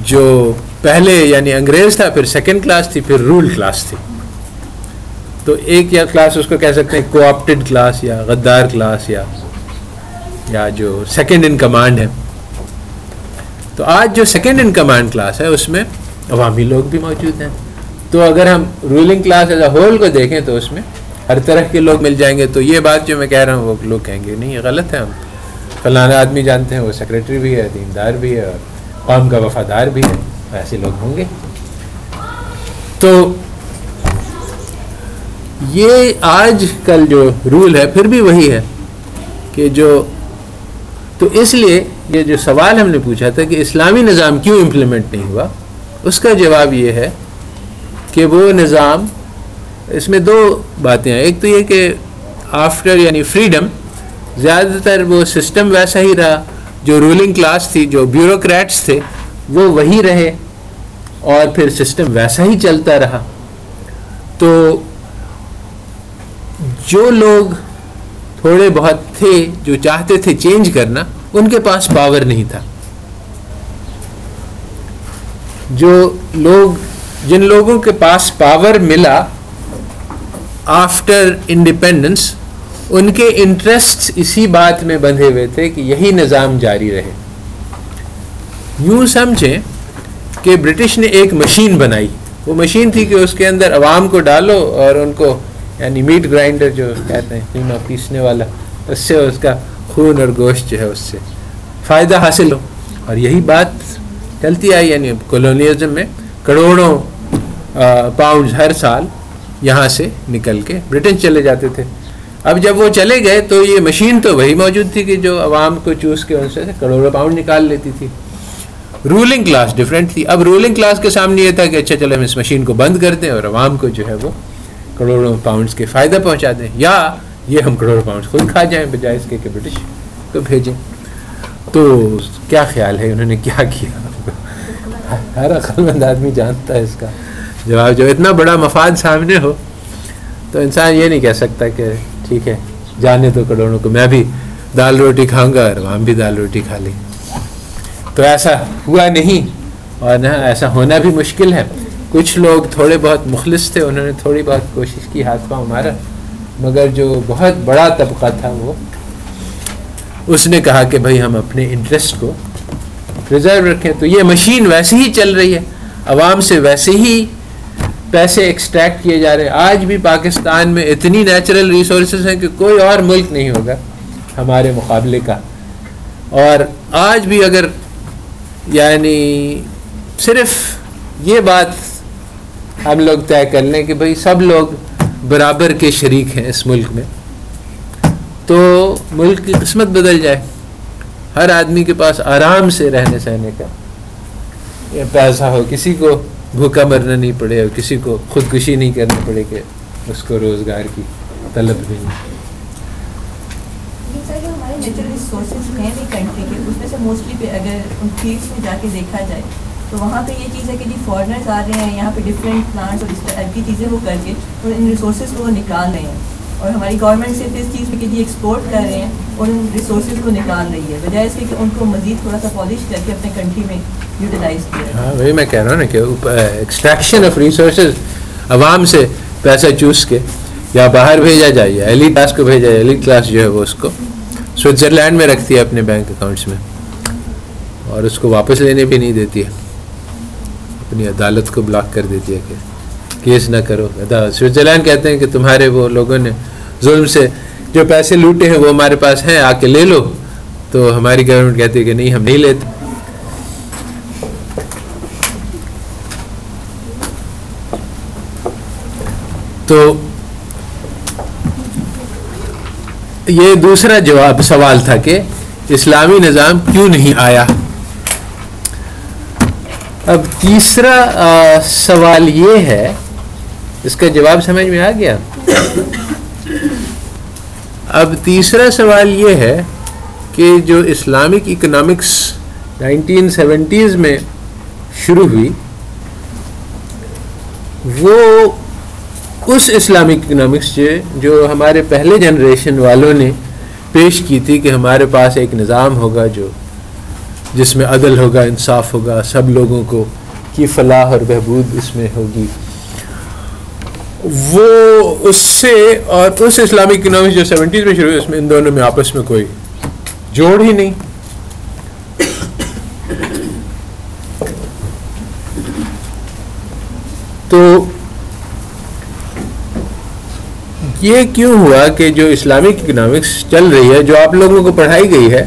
جو پہلے یعنی انگریز تھا, پھر سیکنڈ کلاس تھی, پھر رول کلاس تھی. تو ایک یا کلاس اس کو کہہ سکتے ہیں کو آپٹڈ کلاس یا غدار کلاس یا جو سیکنڈ ان کمانڈ ہے. تو آج جو سیکنڈ ان کمانڈ کلاس ہے اس میں عوامی لوگ بھی موجود ہیں. تو اگر ہم ruling class as a whole کو دیکھیں تو اس میں ہر طرح کے لوگ مل جائیں گے. تو یہ بات جو میں کہہ رہا ہوں وہ لوگ کہیں گے نہیں یہ غلط ہے, ہم فلانا آدمی جانتے ہیں وہ سیکریٹری بھی ہے, دیندار بھی ہے اور قوم کا وفادار بھی ہے, ایسے لوگ ہوں گے. تو یہ آج کل جو رول ہے پھر بھی وہی ہے کہ تو اس لیے یہ جو سوال ہم نے پوچھا تھا کہ اسلامی نظام کیوں امپلیمنٹ نہیں ہوا, اس کا جواب یہ ہے کہ وہ نظام اس میں دو باتیں ہیں. ایک تو یہ کہ آفٹر یعنی فریڈم زیادہ تر وہ سسٹم ویسا ہی رہا, جو رولنگ کلاس تھی جو بیوروکریٹس تھے وہ وہی رہے اور پھر سسٹم ویسا ہی چلتا رہا. تو جو لوگ تھوڑے بہت تھے جو چاہتے تھے چینج کرنا ان کے پاس پاور نہیں تھا. جن لوگوں کے پاس پاور ملا آفٹر انڈیپینڈنس ان کے انٹرسٹ اسی بات میں بندھے ہوئے تھے کہ یہی نظام جاری رہے. یوں سمجھیں کہ برٹش نے ایک مشین بنائی, وہ مشین تھی کہ اس کے اندر عوام کو ڈالو اور ان کو یعنی میٹ گرائنڈر جو کہتے ہیں قیمہ پیسنے والا, اس سے اس کا خون اور گوشت جو ہے اس سے فائدہ حاصل ہو. اور یہی بات چلتی آئی, یعنی کولونیزم میں کروڑوں پاؤنڈز ہر سال یہاں سے نکل کے برٹن چلے جاتے تھے. اب جب وہ چلے گئے تو یہ مشین تو وہی موجود تھی کہ جو عوام کو چوس کے ان سے کروڑوں پاؤنڈ نکال لیتی تھی. رولنگ کلاس ڈفرینٹ تھی. اب رولنگ کلاس کے سامنے یہ تھا کہ اچھا چلو ہم اس مشین کو بند کر دیں اور عوام کو جو ہے وہ کروڑوں پاؤنڈز کے فائدہ پہنچا دیں, یا یہ ہم کروڑوں پاؤنڈز خود کھا جائیں بجائے اس کے کہ برٹش کو بھیجیں. تو کیا خیال ہے انہوں نے کیا کیا؟ ہر عقل مند آدمی جانتا ہے اس کا جواب. جب اتنا بڑا مفاد سامنے ہو تو انسان یہ نہیں کہہ سکتا کہ ٹھیک ہے جانے تو کروڑوں کو, میں بھی دال روٹی کھاؤں گا اور عوام بھی دال روٹی کھا لیں. تو ایسا ہوا نہیں, اور نہ ایسا ہونا بھی مشکل ہے. کچھ لوگ تھوڑے بہت مخلص تھے, انہوں نے تھوڑی بہت کوشش کی, ہاتھ پاؤں مارا, مگر جو بہت بڑا طبقہ تھا وہ اس نے کہا کہ بھائی ہم اپنے انٹرسٹ کو ریزرو رکھیں. تو یہ مشین ویسے ہی چل رہی ہے, عوام سے ویسے ہی پیسے ایکسٹریکٹ کیے جا رہے ہیں. آج بھی پاکستان میں اتنی نیچرل ریسورسز ہیں کہ کوئی اور ملک نہیں ہوگا ہمارے مقابلے کا. اور آج بھی اگر یعنی صرف یہ بات ہم لوگ طے کر لیں کہ بھائی سب لوگ برابر کے شریک ہیں اس ملک میں, تو ملک کی قسمت بدل جائے. ہر آدمی کے پاس آرام سے رہنے سہنے کا پیسہ ہو, کسی کو بھوکا مرنا نہیں پڑے اور کسی کو خودکشی نہیں کرنی پڑے کہ اس کو روزگار کی طلب نہیں. نیچرل ریسورسز ہیں بھی کنٹری کے, اس میں سے موسٹلی پہ اگر ان فیلڈس میں جا کے دیکھا جائے تو وہاں پہ یہ چیز ہے کہ جی فارنرز آ رہے ہیں یہاں پہ ڈفرینٹ پلانٹس اور اس ٹائپ کی چیزیں وہ کر کے اور ان ریسورسز کو وہ نکال رہے ہیں, اور ہماری گورنمنٹ صرف اس چیز میں کہ جی ایکسپورٹ کر رہے ہیں اور ان ریسورسز کو نکال رہی ہے, بجائے اس کے کہ ان کو مزید تھوڑا سا پالش کر کے اپنے کنٹری میں یوٹیلائز کیا. ہاں وہی میں کہہ رہا ہوں نا کہ ایکسٹریکشن آف ریسورسز عوام سے پیسہ چوس کے یا باہر بھیجا جائے, یا ایلیٹ کلاس کو بھیجا جائے, ایلیٹ کلاس جو ہے وہ اس کو سوئٹزرلینڈ میں رکھتی ہے اپنے بینک اکاؤنٹس میں, اور اس کو واپس لینے بھی نہیں دیتی ہے, اپنی عدالت کو بلاک کر دیتی ہے کہ کیس نہ کرو. سوئٹزرلینڈ کہتے ہیں کہ تمہارے وہ لوگوں نے ظلم سے جو پیسے لوٹے ہیں وہ ہمارے پاس ہیں, آ کے لے لو. تو ہماری گورنمنٹ کہتی ہے کہ نہیں, ہم نہیں لیتے. تو یہ دوسرا جواب سوال تھا کہ اسلامی نظام کیوں نہیں آیا. اب تیسرا سوال یہ ہے, اس کا جواب سمجھ میں آ گیا. اب تیسرا سوال یہ ہے کہ جو اسلامک اکنامکس 1970s میں شروع ہوئی, وہ اس اسلامک اکنامکس جو ہمارے پہلے جنریشن والوں نے پیش کی تھی کہ ہمارے پاس ایک نظام ہوگا جس میں عدل ہوگا, انصاف ہوگا, سب لوگوں کو کی فلاح اور بہبود اس میں ہوگی, وہ اس سے اور اس اسلامک اکنامکس جو 70s میں شروع ہوئی, اس میں ان دونوں میں آپس میں کوئی جوڑ ہی نہیں. تو یہ کیوں ہوا کہ جو اسلامک اکنامکس چل رہی ہے, جو آپ لوگوں کو پڑھائی گئی ہے,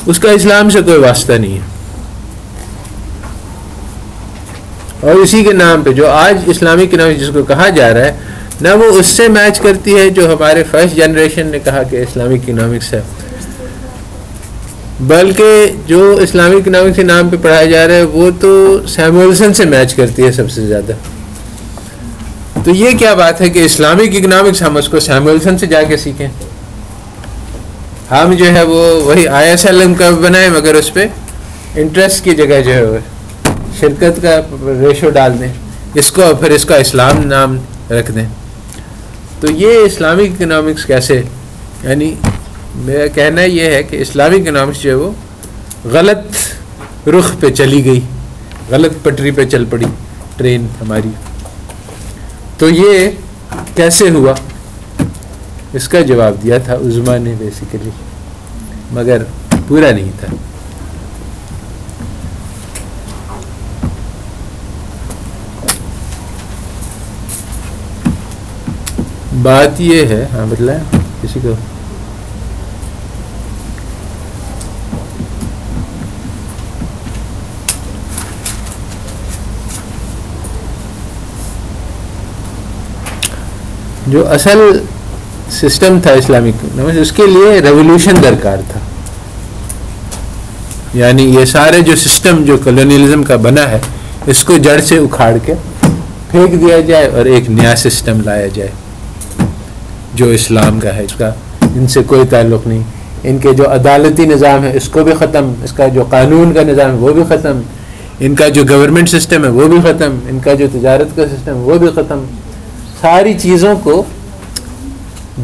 اس کا اسلام سے کوئی واسطہ نہیں ہے, اور اسی کے نام پہ جو آج اسلامک اکنامکس جس کو کہا جا رہا ہے, نہ وہ اس سے میچ کرتی ہے جو ہمارے فرسٹ جنریشن نے کہا کہ اسلامک اکنامکس ہے, بلکہ جو اسلامک اکنامکس کے نام پہ پڑھایا جا رہا ہے وہ تو سیموئلسن سے میچ کرتی ہے سب سے زیادہ. تو یہ کیا بات ہے کہ اسلامک اکنامکس ہم اس کو سیموئلسن سے جا کے سیکھیں, ہم جو ہے وہ وہی ISLM کا بنائیں, مگر اس پہ انٹرسٹ کی جگہ جو ہے شرکت کا ریشو ڈال دیں, اس کو پھر اس کا اسلام نام رکھ دیں. تو یہ اسلامک اکنامکس کیسے, یعنی میرا کہنا یہ ہے کہ اسلامک اکنامکس جو ہے وہ غلط رخ پہ چلی گئی, غلط پٹری پہ چل پڑی ٹرین ہماری. تو یہ کیسے ہوا, اس کا جواب دیا تھا عظما نے بیسیکلی, مگر پورا نہیں تھا. بات یہ ہے, ہاں بتلائیں کسی کو, جو اصل سسٹم تھا اسلامک, اس کے لیے ریولوشن درکار تھا. یعنی یہ سارے جو سسٹم جو کولونیلزم کا بنا ہے, اس کو جڑ سے اکھاڑ کے پھینک دیا جائے اور ایک نیا سسٹم لایا جائے جو اسلام کا ہے, اس کا ان سے کوئی تعلق نہیں. ان کے جو عدالتی نظام ہے اس کو بھی ختم, اس کا جو قانون کا نظام ہے وہ بھی ختم, ان کا جو گورنمنٹ سسٹم ہے وہ بھی ختم, ان کا جو تجارت کا سسٹم ہے وہ بھی ختم. ساری چیزوں کو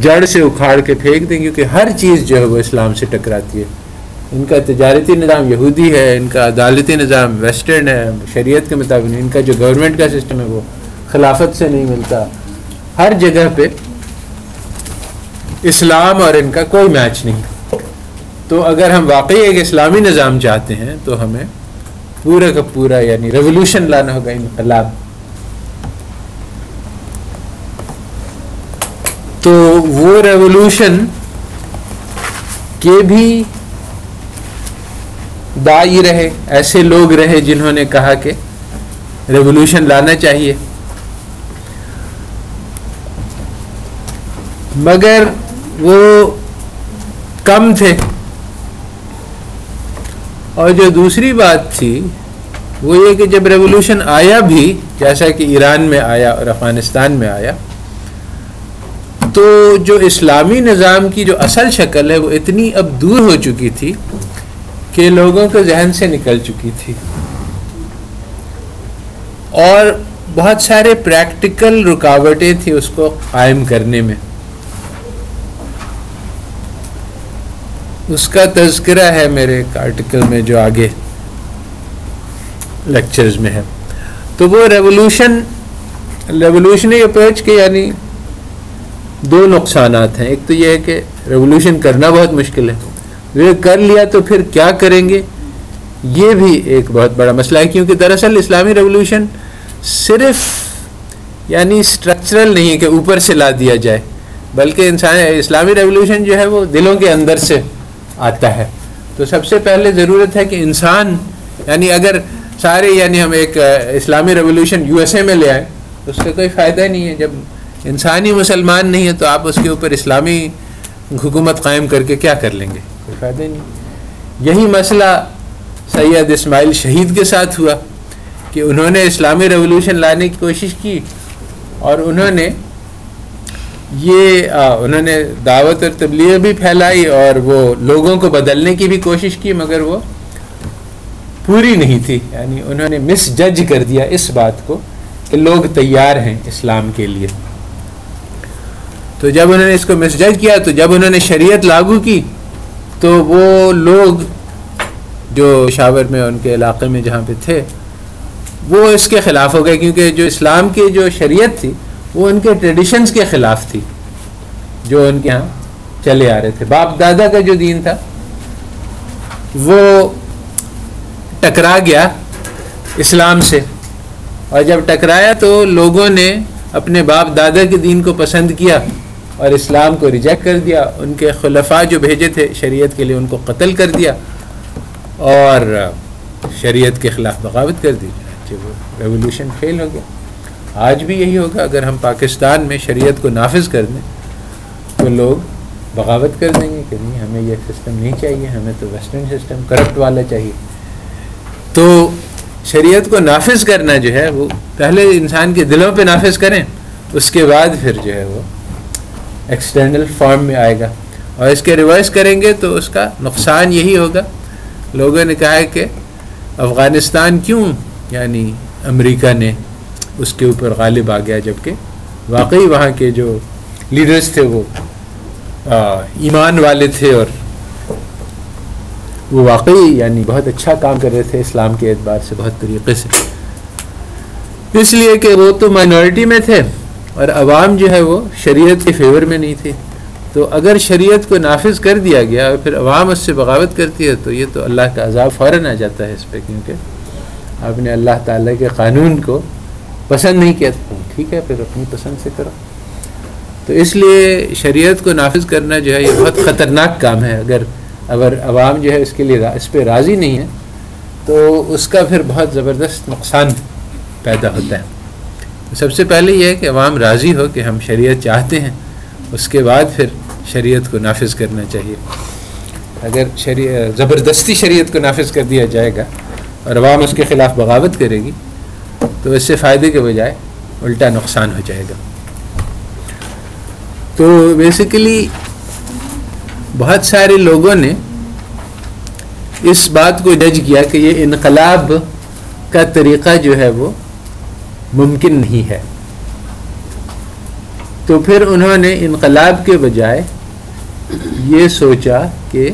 جڑ سے اکھاڑ کے پھینک دیں, کیونکہ ہر چیز جو ہے وہ اسلام سے ٹکراتی ہے. ان کا تجارتی نظام یہودی ہے, ان کا عدالتی نظام ویسٹرن ہے, شریعت کے مطابق, ان کا جو گورنمنٹ کا سسٹم ہے وہ خلافت سے نہیں ملتا. ہر جگہ پہ اسلام اور ان کا کوئی میچ نہیں. تو اگر ہم واقعی ایک اسلامی نظام چاہتے ہیں تو ہمیں پورا کا پورا یعنی ریولوشن لانا ہوگا, انقلاب. تو وہ ریولوشن کے بھی داعی رہے, ایسے لوگ رہے جنہوں نے کہا کہ ریولوشن لانا چاہیے, مگر وہ کم تھے. اور جو دوسری بات تھی وہ یہ کہ جب ریولوشن آیا بھی, جیسا کہ ایران میں آیا اور افغانستان میں آیا, تو جو اسلامی نظام کی جو اصل شکل ہے وہ اتنی اب دور ہو چکی تھی کہ لوگوں کے ذہن سے نکل چکی تھی. اور بہت سارے پریکٹیکل رکاوٹیں تھیں اس کو قائم کرنے میں. اس کا تذکرہ ہے میرے ایک آرٹیکل میں جو آگے لیکچرز میں ہے. تو وہ ریولوشنری اپروچ کے یعنی دو نقصانات ہیں. ایک تو یہ ہے کہ ریولوشن کرنا بہت مشکل ہے, وہ کر لیا تو پھر کیا کریں گے, یہ بھی ایک بہت بڑا مسئلہ ہے, کیونکہ دراصل اسلامی ریولوشن صرف یعنی اسٹرکچرل نہیں ہے کہ اوپر سے لا دیا جائے, بلکہ اسلامی ریولوشن جو ہے وہ دلوں کے اندر سے آتا ہے. تو سب سے پہلے ضرورت ہے کہ انسان یعنی اگر سارے یعنی ہم ایک اسلامی ریولوشن یو ایس اے میں لے آئیں تو اس کا کوئی فائدہ نہیں ہے. جب انسانی مسلمان نہیں ہے تو آپ اس کے اوپر اسلامی حکومت قائم کر کے کیا کر لیں گے, کوئی فائدہ نہیں. یہی مسئلہ سید اسماعیل شہید کے ساتھ ہوا کہ انہوں نے اسلامی ریولوشن لانے کی کوشش کی اور انہوں نے دعوت اور تبلیغ بھی پھیلائی اور وہ لوگوں کو بدلنے کی بھی کوشش کی, مگر وہ پوری نہیں تھی. یعنی انہوں نے مس جج کر دیا اس بات کو کہ لوگ تیار ہیں اسلام کے لیے. تو جب انہوں نے اس کو مس جج کیا تو جب انہوں نے شریعت لاگو کی تو وہ لوگ جو پشاور میں ان کے علاقے میں جہاں پہ تھے وہ اس کے خلاف ہو گئے, کیونکہ جو اسلام کی جو شریعت تھی وہ ان کے ٹریڈیشنز کے خلاف تھی جو ان کے ہاں چلے آ رہے تھے. باپ دادا کا جو دین تھا وہ ٹکرا گیا اسلام سے, اور جب ٹکرایا تو لوگوں نے اپنے باپ دادا کے دین کو پسند کیا اور اسلام کو ریجیکٹ کر دیا. ان کے خلفاء جو بھیجے تھے شریعت کے لیے ان کو قتل کر دیا اور شریعت کے خلاف بغاوت کر دی. وہ ریولوشن فیل ہو گیا. آج بھی یہی ہوگا, اگر ہم پاکستان میں شریعت کو نافذ کر دیں تو لوگ بغاوت کر دیں گے کہ نہیں ہمیں یہ سسٹم نہیں چاہیے, ہمیں تو ویسٹرن سسٹم کرپٹ والا چاہیے. تو شریعت کو نافذ کرنا جو ہے وہ پہلے انسان کے دلوں پہ نافذ کریں, اس کے بعد پھر جو ہے وہ ایکسٹرنل فارم میں آئے گا. اور اس کے ریورس کریں گے تو اس کا نقصان یہی ہوگا. لوگوں نے کہا ہے کہ افغانستان کیوں یعنی امریکہ نے اس کے اوپر غالب آ گیا, جبکہ واقعی وہاں کے جو لیڈرز تھے وہ ایمان والے تھے اور وہ واقعی یعنی بہت اچھا کام کر رہے تھے اسلام کے اعتبار سے بہت طریقے سے, اس لیے کہ وہ تو مائنورٹی میں تھے اور عوام جو ہے وہ شریعت کے فیور میں نہیں تھی. تو اگر شریعت کو نافذ کر دیا گیا اور پھر عوام اس سے بغاوت کرتی ہے تو یہ تو اللہ کا عذاب فوراً آ جاتا ہے اس پہ, کیونکہ آپ نے اللہ تعالیٰ کے قانون کو پسند نہیں کیا. ٹھیک ہے پھر اپنی پسند سے کرو. تو اس لیے شریعت کو نافذ کرنا جو ہے یہ بہت خطرناک کام ہے. اگر عوام جو ہے اس کے لیے اس پہ راضی نہیں ہے تو اس کا پھر بہت زبردست نقصان پیدا ہوتا ہے. سب سے پہلے یہ ہے کہ عوام راضی ہو کہ ہم شریعت چاہتے ہیں, اس کے بعد پھر شریعت کو نافذ کرنا چاہیے. اگر زبردستی شریعت کو نافذ کر دیا جائے گا اور عوام اس کے خلاف بغاوت کرے گی تو اس سے فائدے کے بجائے الٹا نقصان ہو جائے گا. تو بیسیکلی بہت سارے لوگوں نے اس بات کو جج کیا کہ یہ انقلاب کا طریقہ جو ہے وہ ممکن نہیں ہے. تو پھر انہوں نے انقلاب کے بجائے یہ سوچا کہ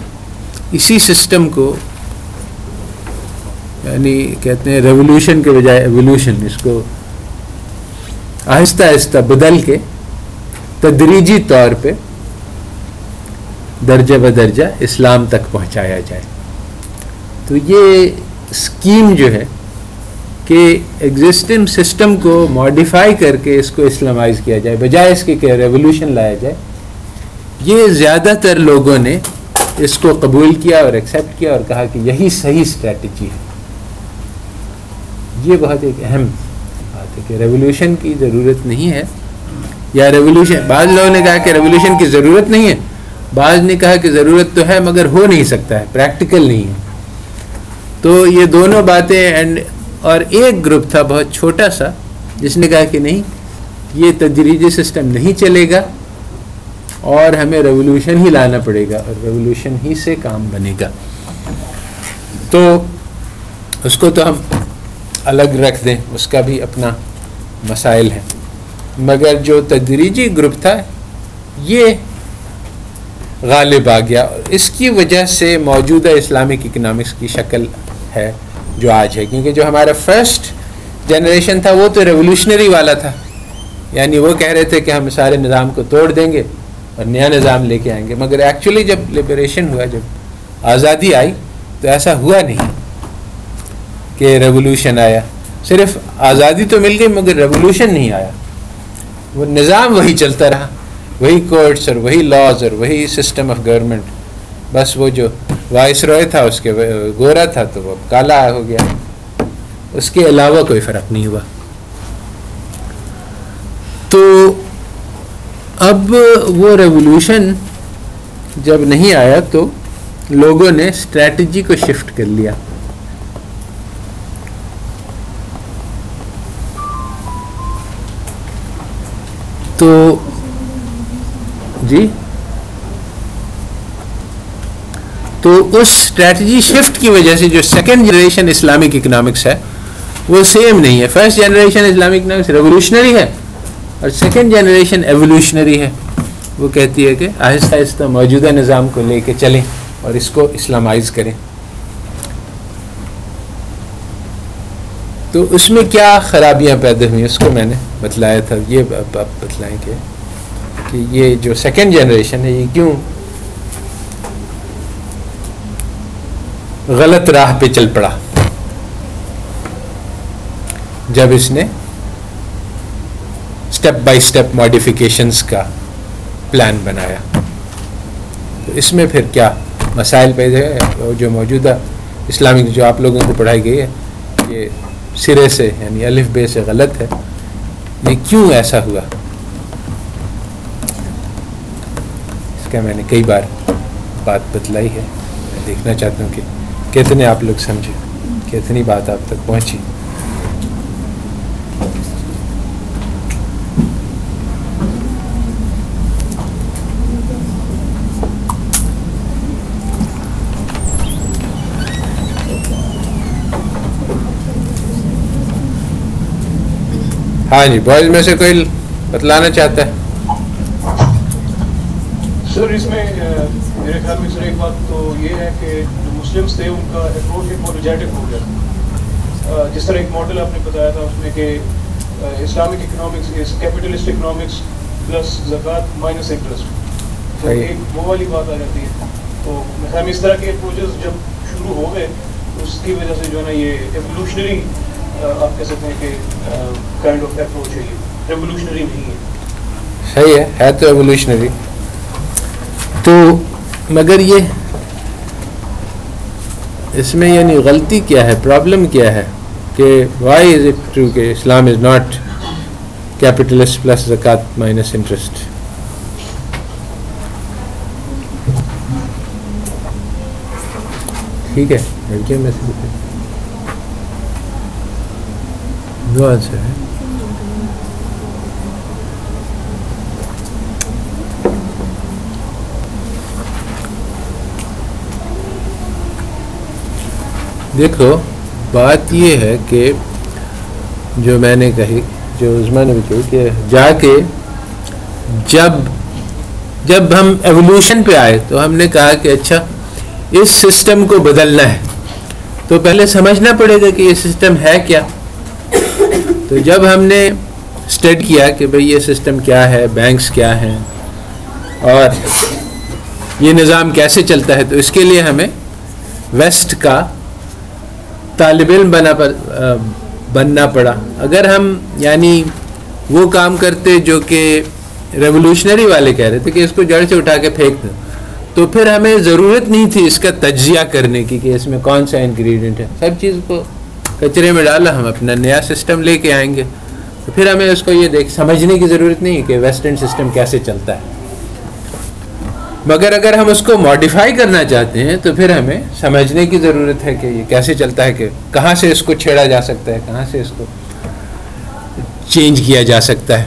اسی سسٹم کو یعنی کہتے ہیں ریولوشن کے بجائے ایوولوشن, اس کو آہستہ آہستہ بدل کے تدریجی طور پہ درجہ بدرجہ اسلام تک پہنچایا جائے. تو یہ اسکیم جو ہے کہ ایگزسٹنگ سسٹم کو ماڈیفائی کر کے اس کو اسلامائز کیا جائے بجائے اس کے کہ ریولوشن لایا جائے, یہ زیادہ تر لوگوں نے اس کو قبول کیا اور ایکسیپٹ کیا اور کہا کہ یہی صحیح اسٹریٹجی ہے. یہ بہت ایک اہم بات ہے کہ ریولوشن کی ضرورت نہیں ہے, یا ریولوشن بعض لوگوں نے کہا کہ ریولوشن کی ضرورت نہیں ہے, بعض نے کہا کہ ضرورت تو ہے مگر ہو نہیں سکتا ہے, پریکٹیکل نہیں ہے. تو یہ دونوں باتیں اور ایک گروپ تھا بہت چھوٹا سا جس نے کہا کہ نہیں یہ تدریجی سسٹم نہیں چلے گا اور ہمیں ریولوشن ہی لانا پڑے گا اور ریولوشن ہی سے کام بنے گا. تو اس کو تو ہم الگ رکھ دیں، اس کا بھی اپنا مسائل ہیں، مگر جو تدریجی گروپ تھا یہ غالب آ گیا. اس کی وجہ سے موجودہ اسلامک اکنامکس کی شکل ہے جو آج ہے، کیونکہ جو ہمارا فرسٹ جنریشن تھا وہ تو ریولوشنری والا تھا، یعنی وہ کہہ رہے تھے کہ ہم سارے نظام کو توڑ دیں گے اور نیا نظام لے کے آئیں گے، مگر ایکچولی جب لبریشن ہوا، جب آزادی آئی تو ایسا ہوا نہیں کہ ریولوشن آیا. صرف آزادی تو مل گئی مگر ریولوشن نہیں آیا، وہ نظام وہی چلتا رہا، وہی کورٹس اور وہی لاز اور وہی سسٹم آف گورنمنٹ. بس وہ جو وائس رائے تھا اس کے گورا تھا تو وہ کالا ہو گیا، اس کے علاوہ کوئی فرق نہیں ہوا. تو اب وہ ریولوشن جب نہیں آیا تو لوگوں نے اسٹریٹجی کو شفٹ کر لیا. تو جی تو اس اسٹریٹجی شفٹ کی وجہ سے جو سیکنڈ جنریشن اسلامک اکنامکس ہے وہ سیم نہیں ہے. First generation Islamic economics revolutionary ہے اور سیکنڈ جنریشن ایوولوشنری ہے. وہ کہتی ہے کہ آہستہ آہستہ موجودہ نظام کو لے کے چلیں اور اس کو اسلامائز کریں. تو اس میں کیا خرابیاں پیدا ہوئیں اس کو میں نے بتلایا تھا. یہ آپ بتلائیں کہ یہ جو سیکنڈ جنریشن ہے یہ کیوں غلط راہ پہ چل پڑا جب اس نے سٹیپ بائی سٹیپ ماڈیفیکیشنز کا پلان بنایا. تو اس میں پھر کیا مسائل پیدا ہے. جو موجودہ اسلامک جو آپ لوگوں کو پڑھائی گئی ہے یہ سرے سے یعنی الف بے سے غلط ہے. یہ کیوں ایسا ہوا اس کا میں نے کئی بار بات بتلائی ہے. میں دیکھنا چاہتا ہوں کہ کتنے آپ لوگ سمجھے، کتنی بات آپ تک پہنچی. ہاں جی، بوائز میں سے کوئی بتلانا چاہتا ہے؟ سر اس میں میرے خیال میں سر ایک بات تو یہ ہے کہ جو مسلمس تھے ان کا اپروچ ایک پروجیکٹو ہو گیا. جس طرح ایک ماڈل آپ نے بتایا تھا اس میں کہ Islamic economics is capitalist economics plus زکوٰۃ مائنس انٹرسٹ. تو ایک وہ والی بات آ جاتی ہے. تو میرے خیال میں اس طرح کے اپروچز جب شروع ہو گئے اس کی وجہ سے جو ہے نا یہ ایوولوشنری آپ کہہ سکتے ہیں کہ کائنڈ آف اپروچ ہے، یہ ریولوشنری نہیں ہے. صحیح ہے تو ایوولوشنری. تو مگر یہ اس میں یعنی غلطی کیا ہے، پرابلم کیا ہے کہ وائی از اٹ ٹرو کہ اسلام از ناٹ کیپٹلسٹ پلس زکوٰۃ مائنس انٹرسٹ. ٹھیک ہے، لڑکیوں میں سے دو آنسر ہے. دیکھو بات یہ ہے کہ جو میں نے کہی، جو عظمیٰ نے بھی کہی کہ جا کے جب ہم ایوولوشن پہ آئے تو ہم نے کہا کہ اچھا اس سسٹم کو بدلنا ہے تو پہلے سمجھنا پڑے گا کہ یہ سسٹم ہے کیا. تو جب ہم نے اسٹڈی کیا کہ بھئی یہ سسٹم کیا ہے، بینکس کیا ہیں اور یہ نظام کیسے چلتا ہے، تو اس کے لیے ہمیں ویسٹ کا طالب علم بننا پڑا. اگر ہم یعنی وہ کام کرتے جو کہ ریولوشنری والے کہہ رہے تھے کہ اس کو جڑ سے اٹھا کے پھینک دو، تو پھر ہمیں ضرورت نہیں تھی اس کا تجزیہ کرنے کی کہ اس میں کون سا انگریڈینٹ ہے. سب چیز کو کچرے میں ڈالا، ہم اپنا نیا سسٹم لے کے آئیں گے تو پھر ہمیں اس کو یہ سمجھنے کی ضرورت نہیں کہ ویسٹرن سسٹم کیسے چلتا ہے. مگر اگر ہم اس کو ماڈیفائی کرنا چاہتے ہیں تو پھر ہمیں سمجھنے کی ضرورت ہے کہ یہ کیسے چلتا ہے، کہ کہاں سے اس کو چھیڑا جا سکتا ہے، کہاں سے اس کو چینج کیا جا سکتا ہے.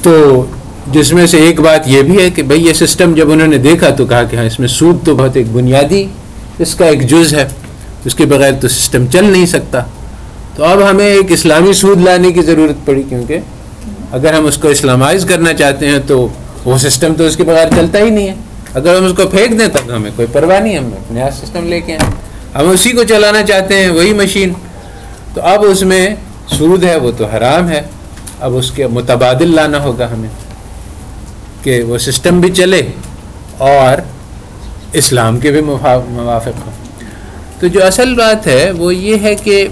تو جس میں سے ایک بات یہ بھی ہے کہ بھئی یہ سسٹم جب انہوں نے دیکھا تو کہا کہ ہاں اس میں سود تو بہت ایک بنیادی اس کا ایک جز ہے اس کے بغیر تو سسٹم چل نہیں سکتا. تو اب ہمیں ایک اسلامی سود لانے کی ضرورت پڑی، کیونکہ اگر ہم اس کو اسلامائز کرنا چاہتے ہیں تو وہ سسٹم تو اس کے بغیر چلتا ہی نہیں ہے. اگر ہم اس کو پھینک دیں تو ہمیں کوئی پرواہ نہیں، ہم نیا سسٹم لے کے آئیں، ہم اسی کو چلانا چاہتے ہیں، وہی مشین. تو اب اس میں سود ہے، وہ تو حرام ہے. اب اس کے متبادل لانا ہوگا ہمیں کہ وہ سسٹم بھی چلے اور اسلام کے بھی موافق ہو. تو جو اصل بات ہے وہ یہ ہے کہ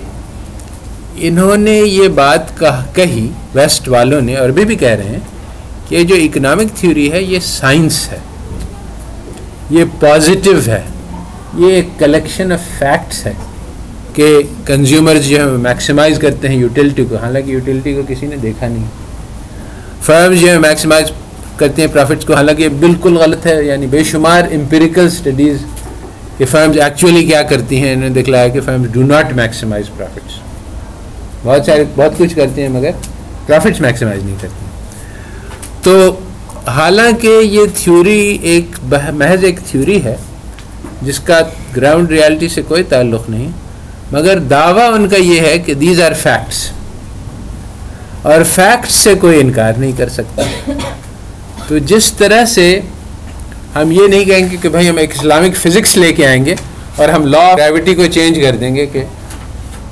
انہوں نے یہ بات کہی ویسٹ والوں نے، اور بھی کہہ رہے ہیں کہ یہ جو اکنامک تھیوری ہے یہ سائنس ہے، یہ پازیٹیو ہے، یہ ایک کلیکشن آف فیکٹس ہے کہ کنزیومرز جو ہے میکسیمائز کرتے ہیں یوٹیلٹی کو، حالانکہ یوٹیلٹی کو کسی نے دیکھا نہیں. فرمز جو ہے میکسیمائز کرتے ہیں پروفٹس کو، حالانکہ یہ بالکل غلط ہے. یعنی بے شمار امپیریکل سٹڈیز کہ فرمز ایکچولی کیا کرتی ہیں، انہوں نے دکھلایا کہ firms do not maximise profits. بہت کچھ کرتے ہیں مگر پروفٹس میکسیمائز نہیں کرتے. تو حالانکہ یہ تھیوری ایک محض ایک تھیوری ہے جس کا گراؤنڈ ریالٹی سے کوئی تعلق نہیں، مگر دعویٰ ان کا یہ ہے کہ دیز آر فیکٹس، اور فیکٹس سے کوئی انکار نہیں کر سکتا. تو جس طرح سے ہم یہ نہیں کہیں گے کہ بھائی ہم ایک اسلامک فزکس لے کے آئیں گے اور ہم لا آف گریوٹی کو چینج کر دیں گے کہ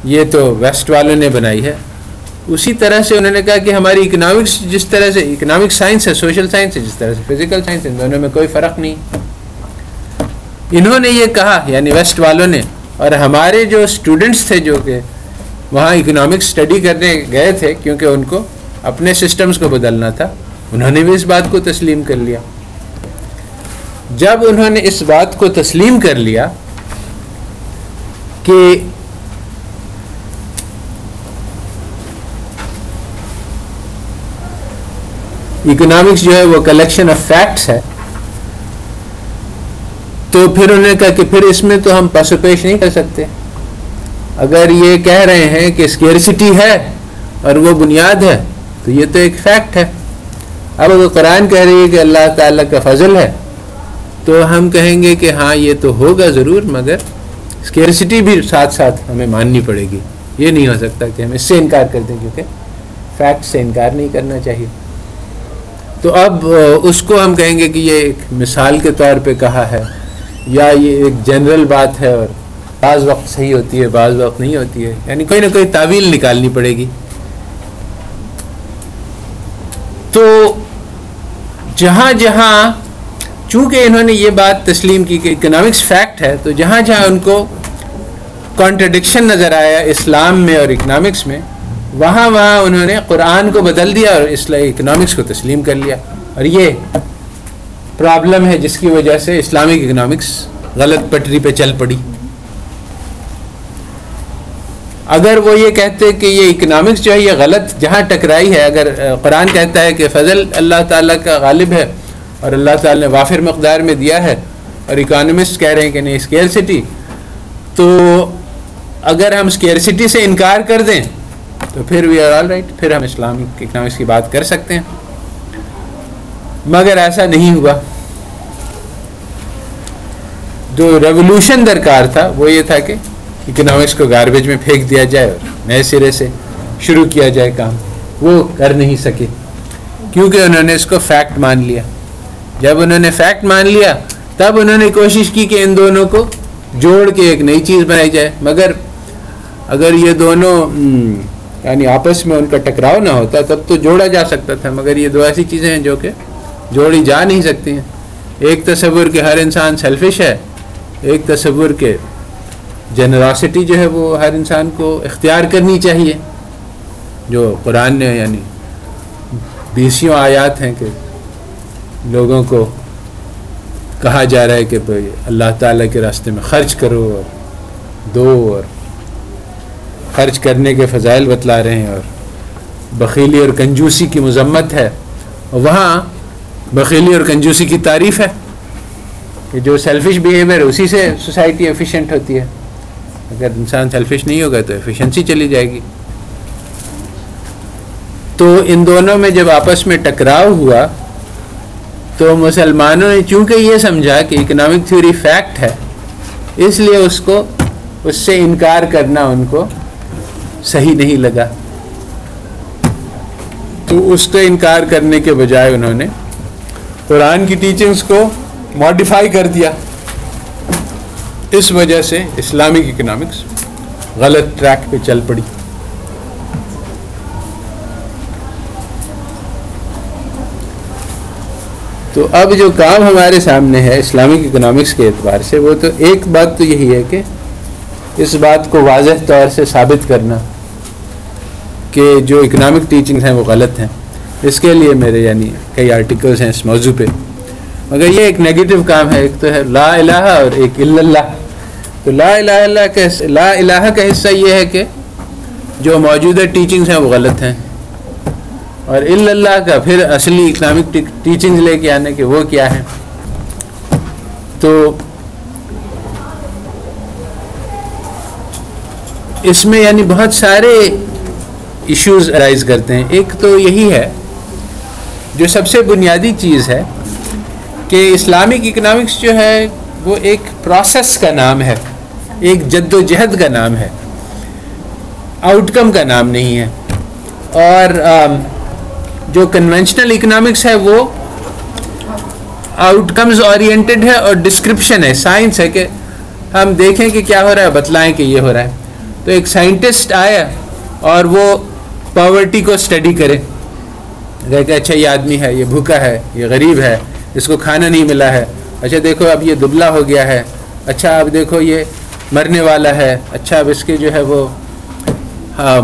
یہ تو ویسٹ والوں نے بنائی ہے، اسی طرح سے انہوں نے کہا کہ ہماری اکنامکس جس طرح سے اکنامک سائنس ہے، سوشل سائنس ہے، جس طرح سے فزیکل سائنس ہے، ان دونوں میں کوئی فرق نہیں. انہوں نے یہ کہا یعنی ویسٹ والوں نے، اور ہمارے جو اسٹوڈنٹس تھے جو کہ وہاں اکنامکس اسٹڈی کرنے گئے تھے کیونکہ ان کو اپنے سسٹمز کو بدلنا تھا، انہوں نے بھی اس بات کو تسلیم کر لیا. جب انہوں نے اس بات کو تسلیم کر لیا کہ اکنامکس جو ہے وہ کلیکشن آف فیکٹس ہے، تو پھر انہوں نے کہا کہ پھر اس میں تو ہم پس و پیش نہیں کر سکتے. اگر یہ کہہ رہے ہیں کہ اسکیئرسٹی ہے اور وہ بنیاد ہے تو یہ تو ایک فیکٹ ہے. اب اگر قرآن کہہ رہی ہے کہ اللہ تعالیٰ کا فضل ہے تو ہم کہیں گے کہ ہاں یہ تو ہوگا ضرور، مگر اسکیئرسٹی بھی ساتھ ساتھ ہمیں ماننی پڑے گی. یہ نہیں ہو سکتا کہ ہم اس سے انکار کر دیں، کیونکہ فیکٹ سے انکار نہیں کرنا چاہیے. تو اب اس کو ہم کہیں گے کہ یہ ایک مثال کے طور پہ کہا ہے، یا یہ ایک جنرل بات ہے اور بعض وقت صحیح ہوتی ہے بعض وقت نہیں ہوتی ہے، یعنی کوئی نہ کوئی تعویل نکالنی پڑے گی. تو جہاں جہاں چونکہ انہوں نے یہ بات تسلیم کی کہ اکنامکس فیکٹ ہے، تو جہاں جہاں ان کو کانٹرڈکشن نظر آیا اسلام میں اور اکنامکس میں، وہاں انہوں نے قرآن کو بدل دیا اور اکنامکس کو تسلیم کر لیا. اور یہ پرابلم ہے جس کی وجہ سے اسلامک اکنامکس غلط پٹری پہ چل پڑی. اگر وہ یہ کہتے کہ یہ اکنامکس جو ہے یہ غلط جہاں ٹکرائی ہے، اگر قرآن کہتا ہے کہ فضل اللہ تعالیٰ کا غالب ہے اور اللہ تعالیٰ نے وافر مقدار میں دیا ہے، اور اکانومسٹ کہہ رہے ہیں کہ نہیں اسکیئرسٹی، تو اگر ہم اسکیئرسٹی سے انکار کر دیں تو پھر وی آر آل رائٹ، پھر ہم اسلامک اکنامکس کی بات کر سکتے ہیں. مگر ایسا نہیں ہوا. جو ریولوشن درکار تھا وہ یہ تھا کہ اکنامکس کو گاربیج میں پھینک دیا جائے اور نئے سرے سے شروع کیا جائے کام. وہ کر نہیں سکے کیونکہ انہوں نے اس کو فیکٹ مان لیا. جب انہوں نے فیکٹ مان لیا تب انہوں نے کوشش کی کہ ان دونوں کو جوڑ کے ایک نئی چیز بنائی جائے. مگر اگر یہ دونوں یعنی آپس میں ان کا ٹکراؤ نہ ہوتا تب تو جوڑا جا سکتا تھا، مگر یہ دو ایسی چیزیں ہیں جو کہ جوڑی جا نہیں سکتی ہیں. ایک تصور کہ ہر انسان سیلفش ہے، ایک تصور کہ جنراسٹی جو ہے وہ ہر انسان کو اختیار کرنی چاہیے، جو قرآن نے یعنی 20 آیات ہیں کہ لوگوں کو کہا جا رہا ہے کہ بھائی اللہ تعالیٰ کے راستے میں خرچ کرو اور دو، اور خرچ کرنے کے فضائل بتلا رہے ہیں، اور بخیلی اور کنجوسی کی مذمت ہے. اور وہاں بخیلی اور کنجوسی کی تعریف ہے کہ جو سیلفش بیہیویئر اسی سے سوسائٹی ایفیشینٹ ہوتی ہے. اگر انسان سیلفش نہیں ہوگا تو ایفیشنسی چلی جائے گی. تو ان دونوں میں جب آپس میں ٹکراؤ ہوا تو مسلمانوں نے چونکہ یہ سمجھا کہ اکنامک تھیوری فیکٹ ہے، اس لیے اس کو اس سے انکار کرنا ان کو صحیح نہیں لگا، تو اس کا انکار کرنے کے بجائے انہوں نے قرآن کی ٹیچنگز کو ماڈیفائی کر دیا. اس وجہ سے اسلامک اکنامکس غلط ٹریک پہ چل پڑی. تو اب جو کام ہمارے سامنے ہے اسلامک اکنامکس کے اعتبار سے، وہ تو ایک بات تو یہی ہے کہ اس بات کو واضح طور سے ثابت کرنا کہ جو اکنامک ٹیچنگز ہیں وہ غلط ہیں. اس کے لیے میرے یعنی کئی آرٹیکلز ہیں اس موضوع پہ، مگر یہ ایک نیگیٹو کام ہے. ایک تو ہے لا الہ اور ایک الا اللہ. تو لا الہ کا حصہ یہ ہے کہ جو موجودہ ٹیچنگز ہیں وہ غلط ہیں، اور الا اللہ کا پھر اصلی اکنامک ٹیچنگز لے کے آنے کے وہ کیا ہے. تو اس میں یعنی بہت سارے ایشوز ارائز کرتے ہیں. ایک تو یہی ہے جو سب سے بنیادی چیز ہے کہ اسلامک اکنامکس جو ہے وہ ایک پروسیس کا نام ہے، ایک جد و جہد کا نام ہے، آؤٹ کم کا نام نہیں ہے. اور جو کنونشنل اکنامکس ہے وہ آؤٹ کمز اورینٹڈ ہے اور ڈسکرپشن ہے، سائنس ہے کہ ہم دیکھیں کہ کیا ہو رہا ہے، بتلائیں کہ یہ ہو رہا ہے. تو ایک سائنٹسٹ آیا اور وہ پاورٹی کو اسٹڈی کرے کہ اچھا یہ آدمی ہے، یہ بھوکا ہے، یہ غریب ہے، اس کو کھانا نہیں ملا ہے، اچھا دیکھو اب یہ دبلا ہو گیا ہے، اچھا اب دیکھو یہ مرنے والا ہے، اچھا اب اس کے جو ہے وہ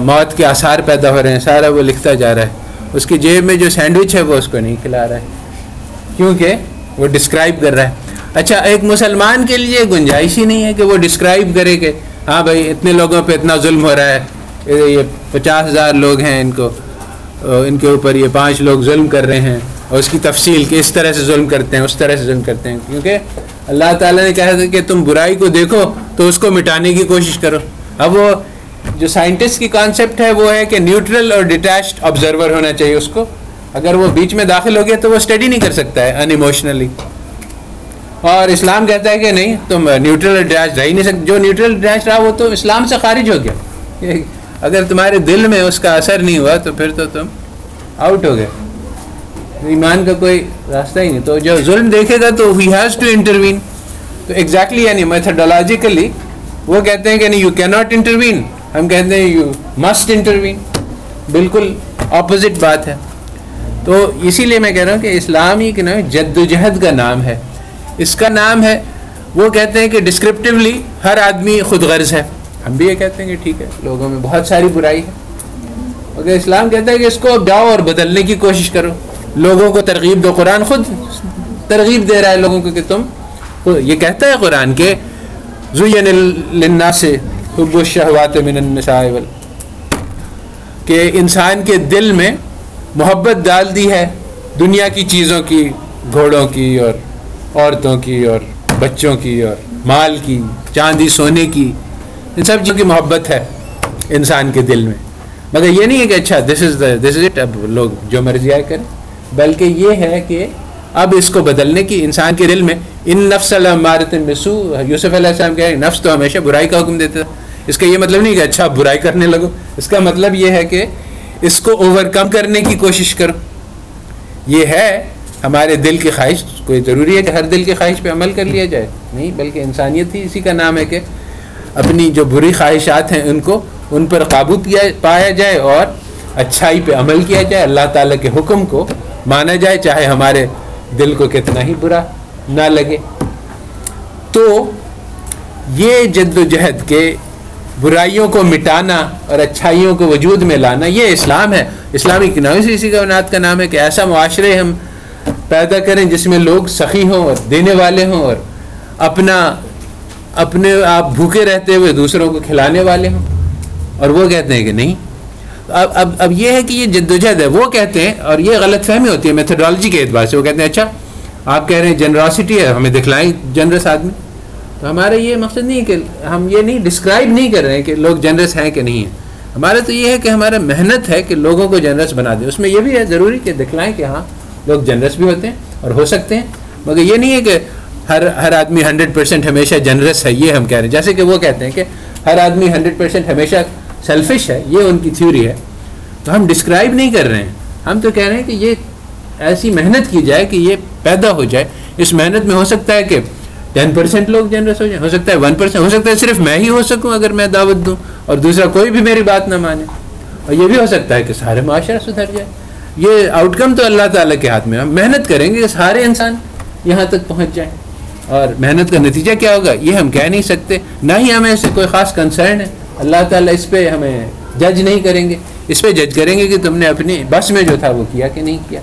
موت کے آثار پیدا ہو رہے ہیں. سارا وہ لکھتا جا رہا ہے. اس کی جیب میں جو سینڈوچ ہے وہ اس کو نہیں کھلا رہا ہے کیونکہ وہ ڈسکرائب کر رہا ہے. اچھا ایک مسلمان کے لیے گنجائش ہی نہیں ہے کہ وہ ڈسکرائب کرے کہ ہاں بھائی اتنے لوگوں پہ اتنا ظلم ہو رہا ہے، یہ 50,000 لوگ ہیں، ان کے اوپر یہ 5 لوگ ظلم کر رہے ہیں، اور اس کی تفصیل کہ اس طرح سے ظلم کرتے ہیں، اس طرح سے ظلم کرتے ہیں. کیونکہ اللہ تعالیٰ نے کہا تھا کہ تم برائی کو دیکھو تو اس کو مٹانے کی کوشش کرو. اب وہ جو سائنٹسٹ کی کانسیپٹ ہے وہ ہے کہ نیوٹرل اور ڈیٹیچڈ آبزرور ہونا چاہیے اس کو. اگر وہ بیچ میں داخل ہو گیا تو وہ اسٹڈی نہیں کر سکتا ہے ان ایموشنلی. اور اسلام کہتا ہے کہ نہیں، تم نیوٹرل اور ڈیٹیچڈ رہ ہی نہیں سکتے. جو نیوٹرل ڈیٹیچڈ رہا وہ تو اسلام سے خارج ہو گیا. اگر تمہارے دل میں اس کا اثر نہیں ہوا تو پھر تو تم آؤٹ ہو گئے، ایمان کا کوئی راستہ ہی نہیں. تو جو ظلم دیکھے گا تو ہی ہیز ٹو انٹروین. تو ایگزیکٹلی یعنی میتھڈولوجیکلی وہ کہتے ہیں کہ نہیں یو کی ناٹ انٹروین، ہم کہتے ہیں یو مسٹ انٹروین. بالکل اپوزٹ بات ہے. تو اسی لیے میں کہہ رہا ہوں کہ اسلامی کے نام جد و جہد کا نام ہے. اس کا نام ہے، وہ کہتے ہیں کہ ڈسکرپٹیولی ہر آدمی خود غرض ہے. ہم بھی یہ کہتے ہیں کہ ٹھیک ہے لوگوں میں بہت ساری برائی ہے، مگر اسلام کہتا ہے کہ اس کو جاؤ اور بدلنے کی کوشش کرو، لوگوں کو ترغیب دو. قرآن خود ترغیب دے رہا ہے لوگوں کو کہ تم، یہ کہتا ہے قرآن کہ زُيِّنَ لِلنَّاسِ حُبُّ الشَّهَوَاتِ مِنَ النِّسَاءِ کہ انسان کے دل میں محبت ڈال دی ہے دنیا کی چیزوں کی، گھوڑوں کی اور عورتوں کی اور بچوں کی اور مال کی، چاندی سونے کی، ان سب چیزوں کی محبت ہے انسان کے دل میں. مگر یہ نہیں ہے کہ اچھا دس از اٹ، اب لوگ جو مرضی آئے کریں، بلکہ یہ ہے کہ اب اس کو بدلنے کی انسان کے دل میں ان نفس الامارۃ بالسوء. یوسف علیہ السلام کہہ رہے ہیں نفس تو ہمیشہ برائی کا حکم دیتا ہے. اس کا یہ مطلب نہیں کہ اچھا برائی کرنے لگو، اس کا مطلب یہ ہے کہ اس کو اوور کم کرنے کی کوشش کرو. یہ ہے ہمارے دل کی خواہش. کوئی ضروری ہے کہ ہر دل کی خواہش پہ عمل کر لیا جائے؟ نہیں، بلکہ انسانیت ہی اسی کا نام ہے کہ اپنی جو بری خواہشات ہیں ان پر قابو پایا جائے اور اچھائی پہ عمل کیا جائے، اللہ تعالیٰ کے حکم کو مانا جائے چاہے ہمارے دل کو کتنا ہی برا نہ لگے. تو یہ جد و جہد کے برائیوں کو مٹانا اور اچھائیوں کو وجود میں لانا، یہ اسلام ہے. اسلامی اکنامکس اسی کا بنیاد کا نام ہے کہ ایسا معاشرے ہم پیدا کریں جس میں لوگ سخی ہوں اور دینے والے ہوں اور اپنے آپ بھوکے رہتے ہوئے دوسروں کو کھلانے والے ہوں. اور وہ کہتے ہیں کہ نہیں. اب یہ ہے کہ یہ جد و جہد ہے. وہ کہتے ہیں، اور یہ غلط فہمی ہوتی ہے میتھڈالوجی کے اعتبار سے، وہ کہتے ہیں اچھا آپ کہہ رہے ہیں جنراسٹی ہے، ہمیں دکھلائیں جنرس آدمی. تو ہمارا یہ مقصد نہیں ہے کہ ہم یہ نہیں ڈسکرائب نہیں کر رہے ہیں کہ لوگ جنرس ہیں کہ نہیں ہیں. ہمارا تو یہ ہے کہ ہمارا محنت ہے کہ لوگوں کو جنرس بنا دیں. اس میں یہ بھی ہے ضروری کہ دکھلائیں کہ ہاں لوگ جنرس بھی ہوتے ہیں اور ہو سکتے ہیں، مگر یہ نہیں ہے کہ ہر آدمی 100% ہمیشہ جنرس ہے. یہ ہم کہہ رہے ہیں جیسے کہ وہ کہتے ہیں کہ ہر آدمی 100% ہمیشہ سیلفش ہے، یہ ان کی تھیوری ہے. تو ہم ڈسکرائب نہیں کر رہے ہیں، ہم تو کہہ رہے ہیں کہ یہ ایسی محنت کی جائے کہ یہ پیدا ہو جائے. اس محنت میں ہو سکتا ہے کہ 10% لوگ جنرس ہو جائیں، ہو سکتا ہے 1%، ہو سکتا ہے صرف میں ہی ہو سکوں اگر میں دعوت دوں اور دوسرا کوئی بھی میری بات نہ مانے، اور یہ بھی ہو سکتا ہے کہ سارے معاشرہ سدھر جائے. یہ آؤٹ کم تو اللہ تعالیٰ کے ہاتھ میں. ہم محنت کریں گے کہ سارے انسان یہاں تک پہنچ جائیں، اور محنت کا نتیجہ کیا ہوگا یہ ہم کہہ نہیں سکتے، نہ ہی ہمیں اس سے کوئی خاص کنسرن ہے. اللہ تعالیٰ اس پہ ہمیں جج نہیں کریں گے، اس پہ جج کریں گے کہ تم نے اپنی بس میں جو تھا وہ کیا کہ نہیں کیا.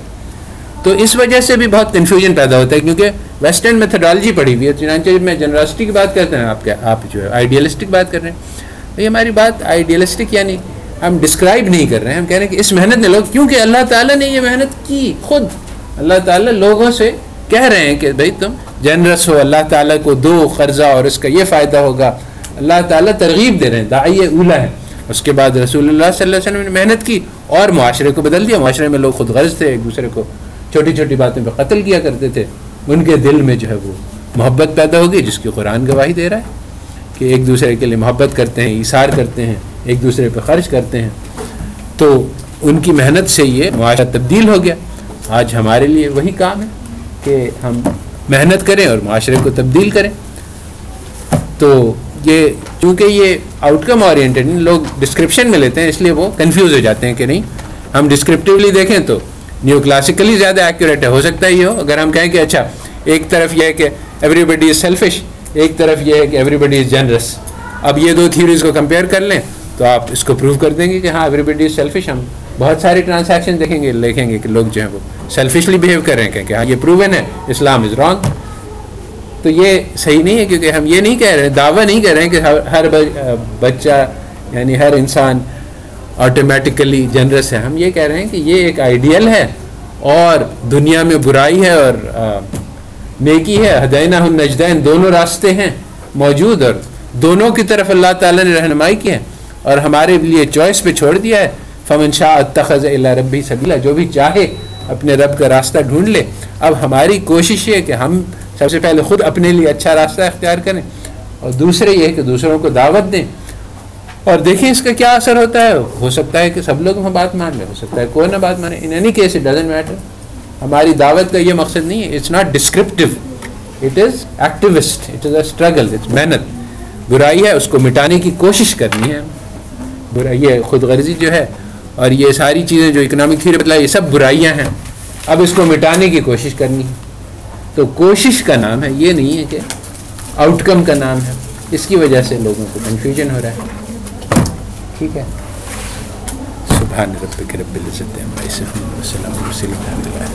تو اس وجہ سے بھی بہت کنفیوژن پیدا ہوتا ہے، کیونکہ ویسٹرن میتھڈالوجی پڑھی ہوئی ہے. چنانچہ میں جنراسٹی کی بات کرتے ہیں، آپ جو ہے آئیڈیلسٹک بات کر رہے ہیں. یہ ہماری بات آئیڈیلسٹک یعنی ہم ڈسکرائب نہیں کر رہے ہیں، ہم کہہ رہے ہیں کہ اس محنت نے لوگ، کیونکہ اللہ تعالیٰ نے یہ محنت کی خود. اللہ تعالیٰ لوگوں سے کہہ رہے ہیں کہ بھائی تم جنرس ہو، اللہ تعالیٰ کو دو قرضہ اور اس کا یہ فائدہ ہوگا. اللہ تعالیٰ ترغیب دے رہے ہیں، داعی اولا ہے. اس کے بعد رسول اللہ صلی اللہ علیہ وسلم نے محنت کی اور معاشرے کو بدل دیا. معاشرے میں لوگ خود غرض تھے، ایک دوسرے کو چھوٹی چھوٹی باتوں پہ قتل کیا کرتے تھے. ان کے دل میں جو ہے وہ محبت پیدا ہوگی، جس کی قرآن گواہی دے رہا ہے کہ ایک دوسرے کے لیے محبت کرتے ہیں، ایثار کرتے ہیں، ایک دوسرے پہ خرچ کرتے ہیں. تو ان کی محنت سے یہ معاشرہ تبدیل ہو گیا. آج ہمارے لیے وہی کام ہے کہ ہم محنت کریں اور معاشرے کو تبدیل کریں. تو یہ چونکہ یہ آؤٹ کم اورینٹڈ لوگ ڈسکرپشن میں لیتے ہیں، اس لیے وہ کنفیوز ہو جاتے ہیں کہ نہیں ہم ڈسکرپٹیولی دیکھیں تو نیو کلاسیکلی زیادہ ایکوریٹ ہے. ہو سکتا ہے یہ ہو اگر ہم کہیں کہ اچھا ایک طرف یہ ہے کہ ایوری بڈی از سیلفش، ایک طرف یہ ہے کہ ایوری بڈی از جنرس. اب یہ دو تھیوریز کو کمپیئر کر لیں تو آپ اس کو پروو کر دیں گے کہ ہاں ایوری بڈی از سیلفش. ہم بہت ساری ٹرانزیکشن دیکھیں گے کہ لوگ جو ہیں وہ سیلفشلی بیہیو کر رہے ہیں کہ ہاں یہ پروون ہے اسلام از رانگ. تو یہ صحیح نہیں ہے، کیونکہ ہم یہ نہیں کہہ رہے ہیں، دعویٰ نہیں کر رہے ہیں کہ ہر بچہ یعنی ہر انسان آٹومیٹیکلی جنرس ہے. ہم یہ کہہ رہے ہیں کہ یہ ایک آئیڈیل ہے اور دنیا میں برائی ہے اور نیکی ہے. ہدیناہ النجدین، دونوں راستے ہیں موجود اور دونوں کی طرف اللہ تعالیٰ نے رہنمائی کی ہے اور ہمارے لیے چوائس پہ چھوڑ دیا ہے. فمن شاء اتخذ الی ربہ سبیلا، جو بھی چاہے اپنے رب کا راستہ ڈھونڈ لے. اب ہماری کوشش یہ ہے کہ ہم سب سے پہلے خود اپنے لیے اچھا راستہ اختیار کریں اور دوسرے یہ ہے کہ دوسروں کو دعوت دیں اور دیکھیں اس کا کیا اثر ہوتا ہے. ہو سکتا ہے کہ سب لوگ ہم بات مان لیں، ہو سکتا ہے کوئی نہ بات مانے. In any case it doesn't matter. ہماری دعوت کا یہ مقصد نہیں ہے. It's not descriptive, it is activist, it is a struggle, it's محنت. برائی ہے اس کو مٹانے کی کوشش کرنی ہے. یہ خود غرضی جو ہے اور یہ ساری چیزیں جو اکنامک تھیوری بتلائی یہ سب برائیاں ہیں. اب اس کو مٹانے کی کوشش کرنی ہے. تو کوشش کا نام ہے، یہ نہیں ہے کہ آؤٹ کم کا نام ہے. اس کی وجہ سے لوگوں کو کنفیوژن ہو رہا ہے. ٹھیک ہے. سبحان ربک رب العزت عما یصفون وسلام علی المرسلین الحمد للہ.